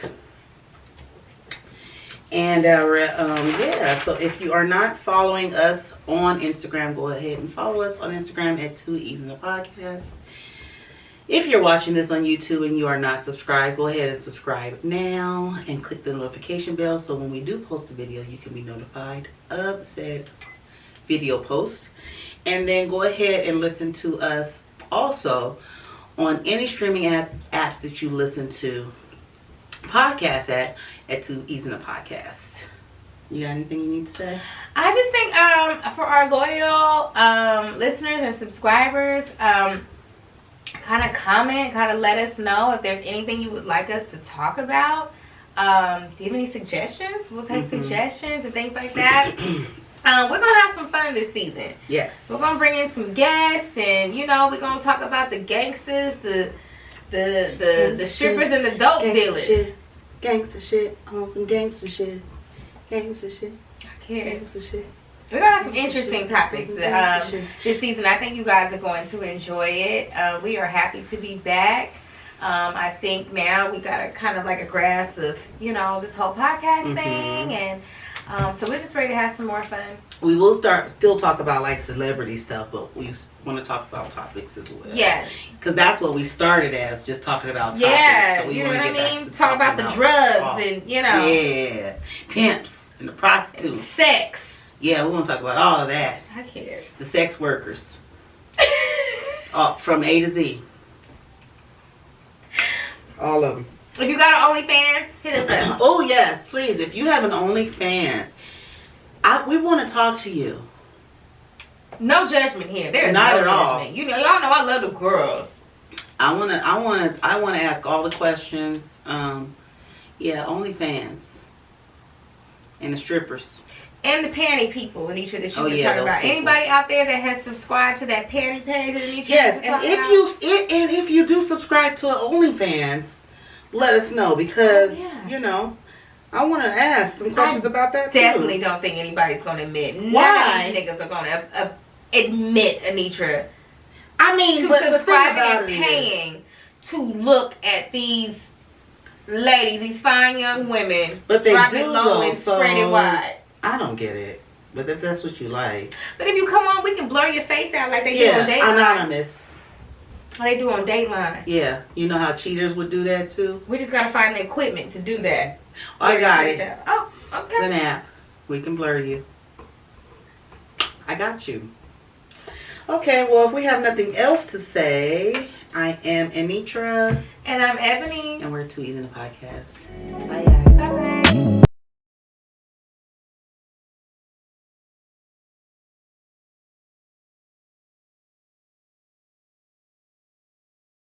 And yeah, so if you are not following us on Instagram, go ahead and follow us on Instagram at 2 E's in the Podcast. If you're watching this on YouTube and you are not subscribed, go ahead and subscribe now and click the notification bell so when we do post a video, you can be notified of said video post. And then go ahead and listen to us also on any streaming apps that you listen to podcasts at 2 E's in the Podcast. You got anything you need to say? I just think for our loyal listeners and subscribers, kind of comment, kind of let us know if there's anything you would like us to talk about. Do you have any suggestions? We'll take suggestions and things like that. We're going to have some fun this season. Yes. We're going to bring in some guests and, we're going to talk about the gangsters, the strippers and the dope dealers. Gangster shit. I want some gangster shit. Gangster shit. I can't. Gangster shit. We're going to have some interesting topics this season. I think you guys are going to enjoy it. We are happy to be back. I think now we got a kind of like a grasp of, this whole podcast thing. And so we're just ready to have some more fun. We will still talk about like celebrity stuff, but we want to talk about topics as well. Yes. Because that's what we started as, just talking about topics. Yeah, so we you know what I mean? Talk about the drugs and, Yeah. Pimps and the prostitutes. And sex. Yeah, we want to talk about all of that. I care. The sex workers. From A to Z. All of them. If you got an OnlyFans, hit us up. Oh, yes, please. If you have an OnlyFans, we want to talk to you. No judgment here. There's not no at judgment. all. Y'all know I love the girls. I want to ask all the questions. Yeah, OnlyFans. And the strippers. And the panty people, Anitra, that you were yeah, talking those about. people. Anybody out there that has subscribed to that panty page that Anitra Yes, was and talking about? if you do subscribe to OnlyFans, let us know because you know I want to ask some questions about that too. Definitely don't think anybody's gonna admit. Why? None of these niggas are gonna admit, Anitra, I mean, to but the thing subscribing about and it is, paying to look at these ladies, these fine young women, but they drop do it low though, and spread it so wide. I don't get it. But if that's what you like, But if you come on, we can blur your face out like they do on Dateline. anonymous. Like they do on Dateline. Yeah, you know how cheaters would do that too. We just gotta find the equipment to do that. I got it. Oh, It's okay. an app. We can blur you. I got you. Okay, well, if we have nothing else to say, I am Anitra. And I'm Ebony. And we're Too Easy in the Podcast. Bye, guys. Bye.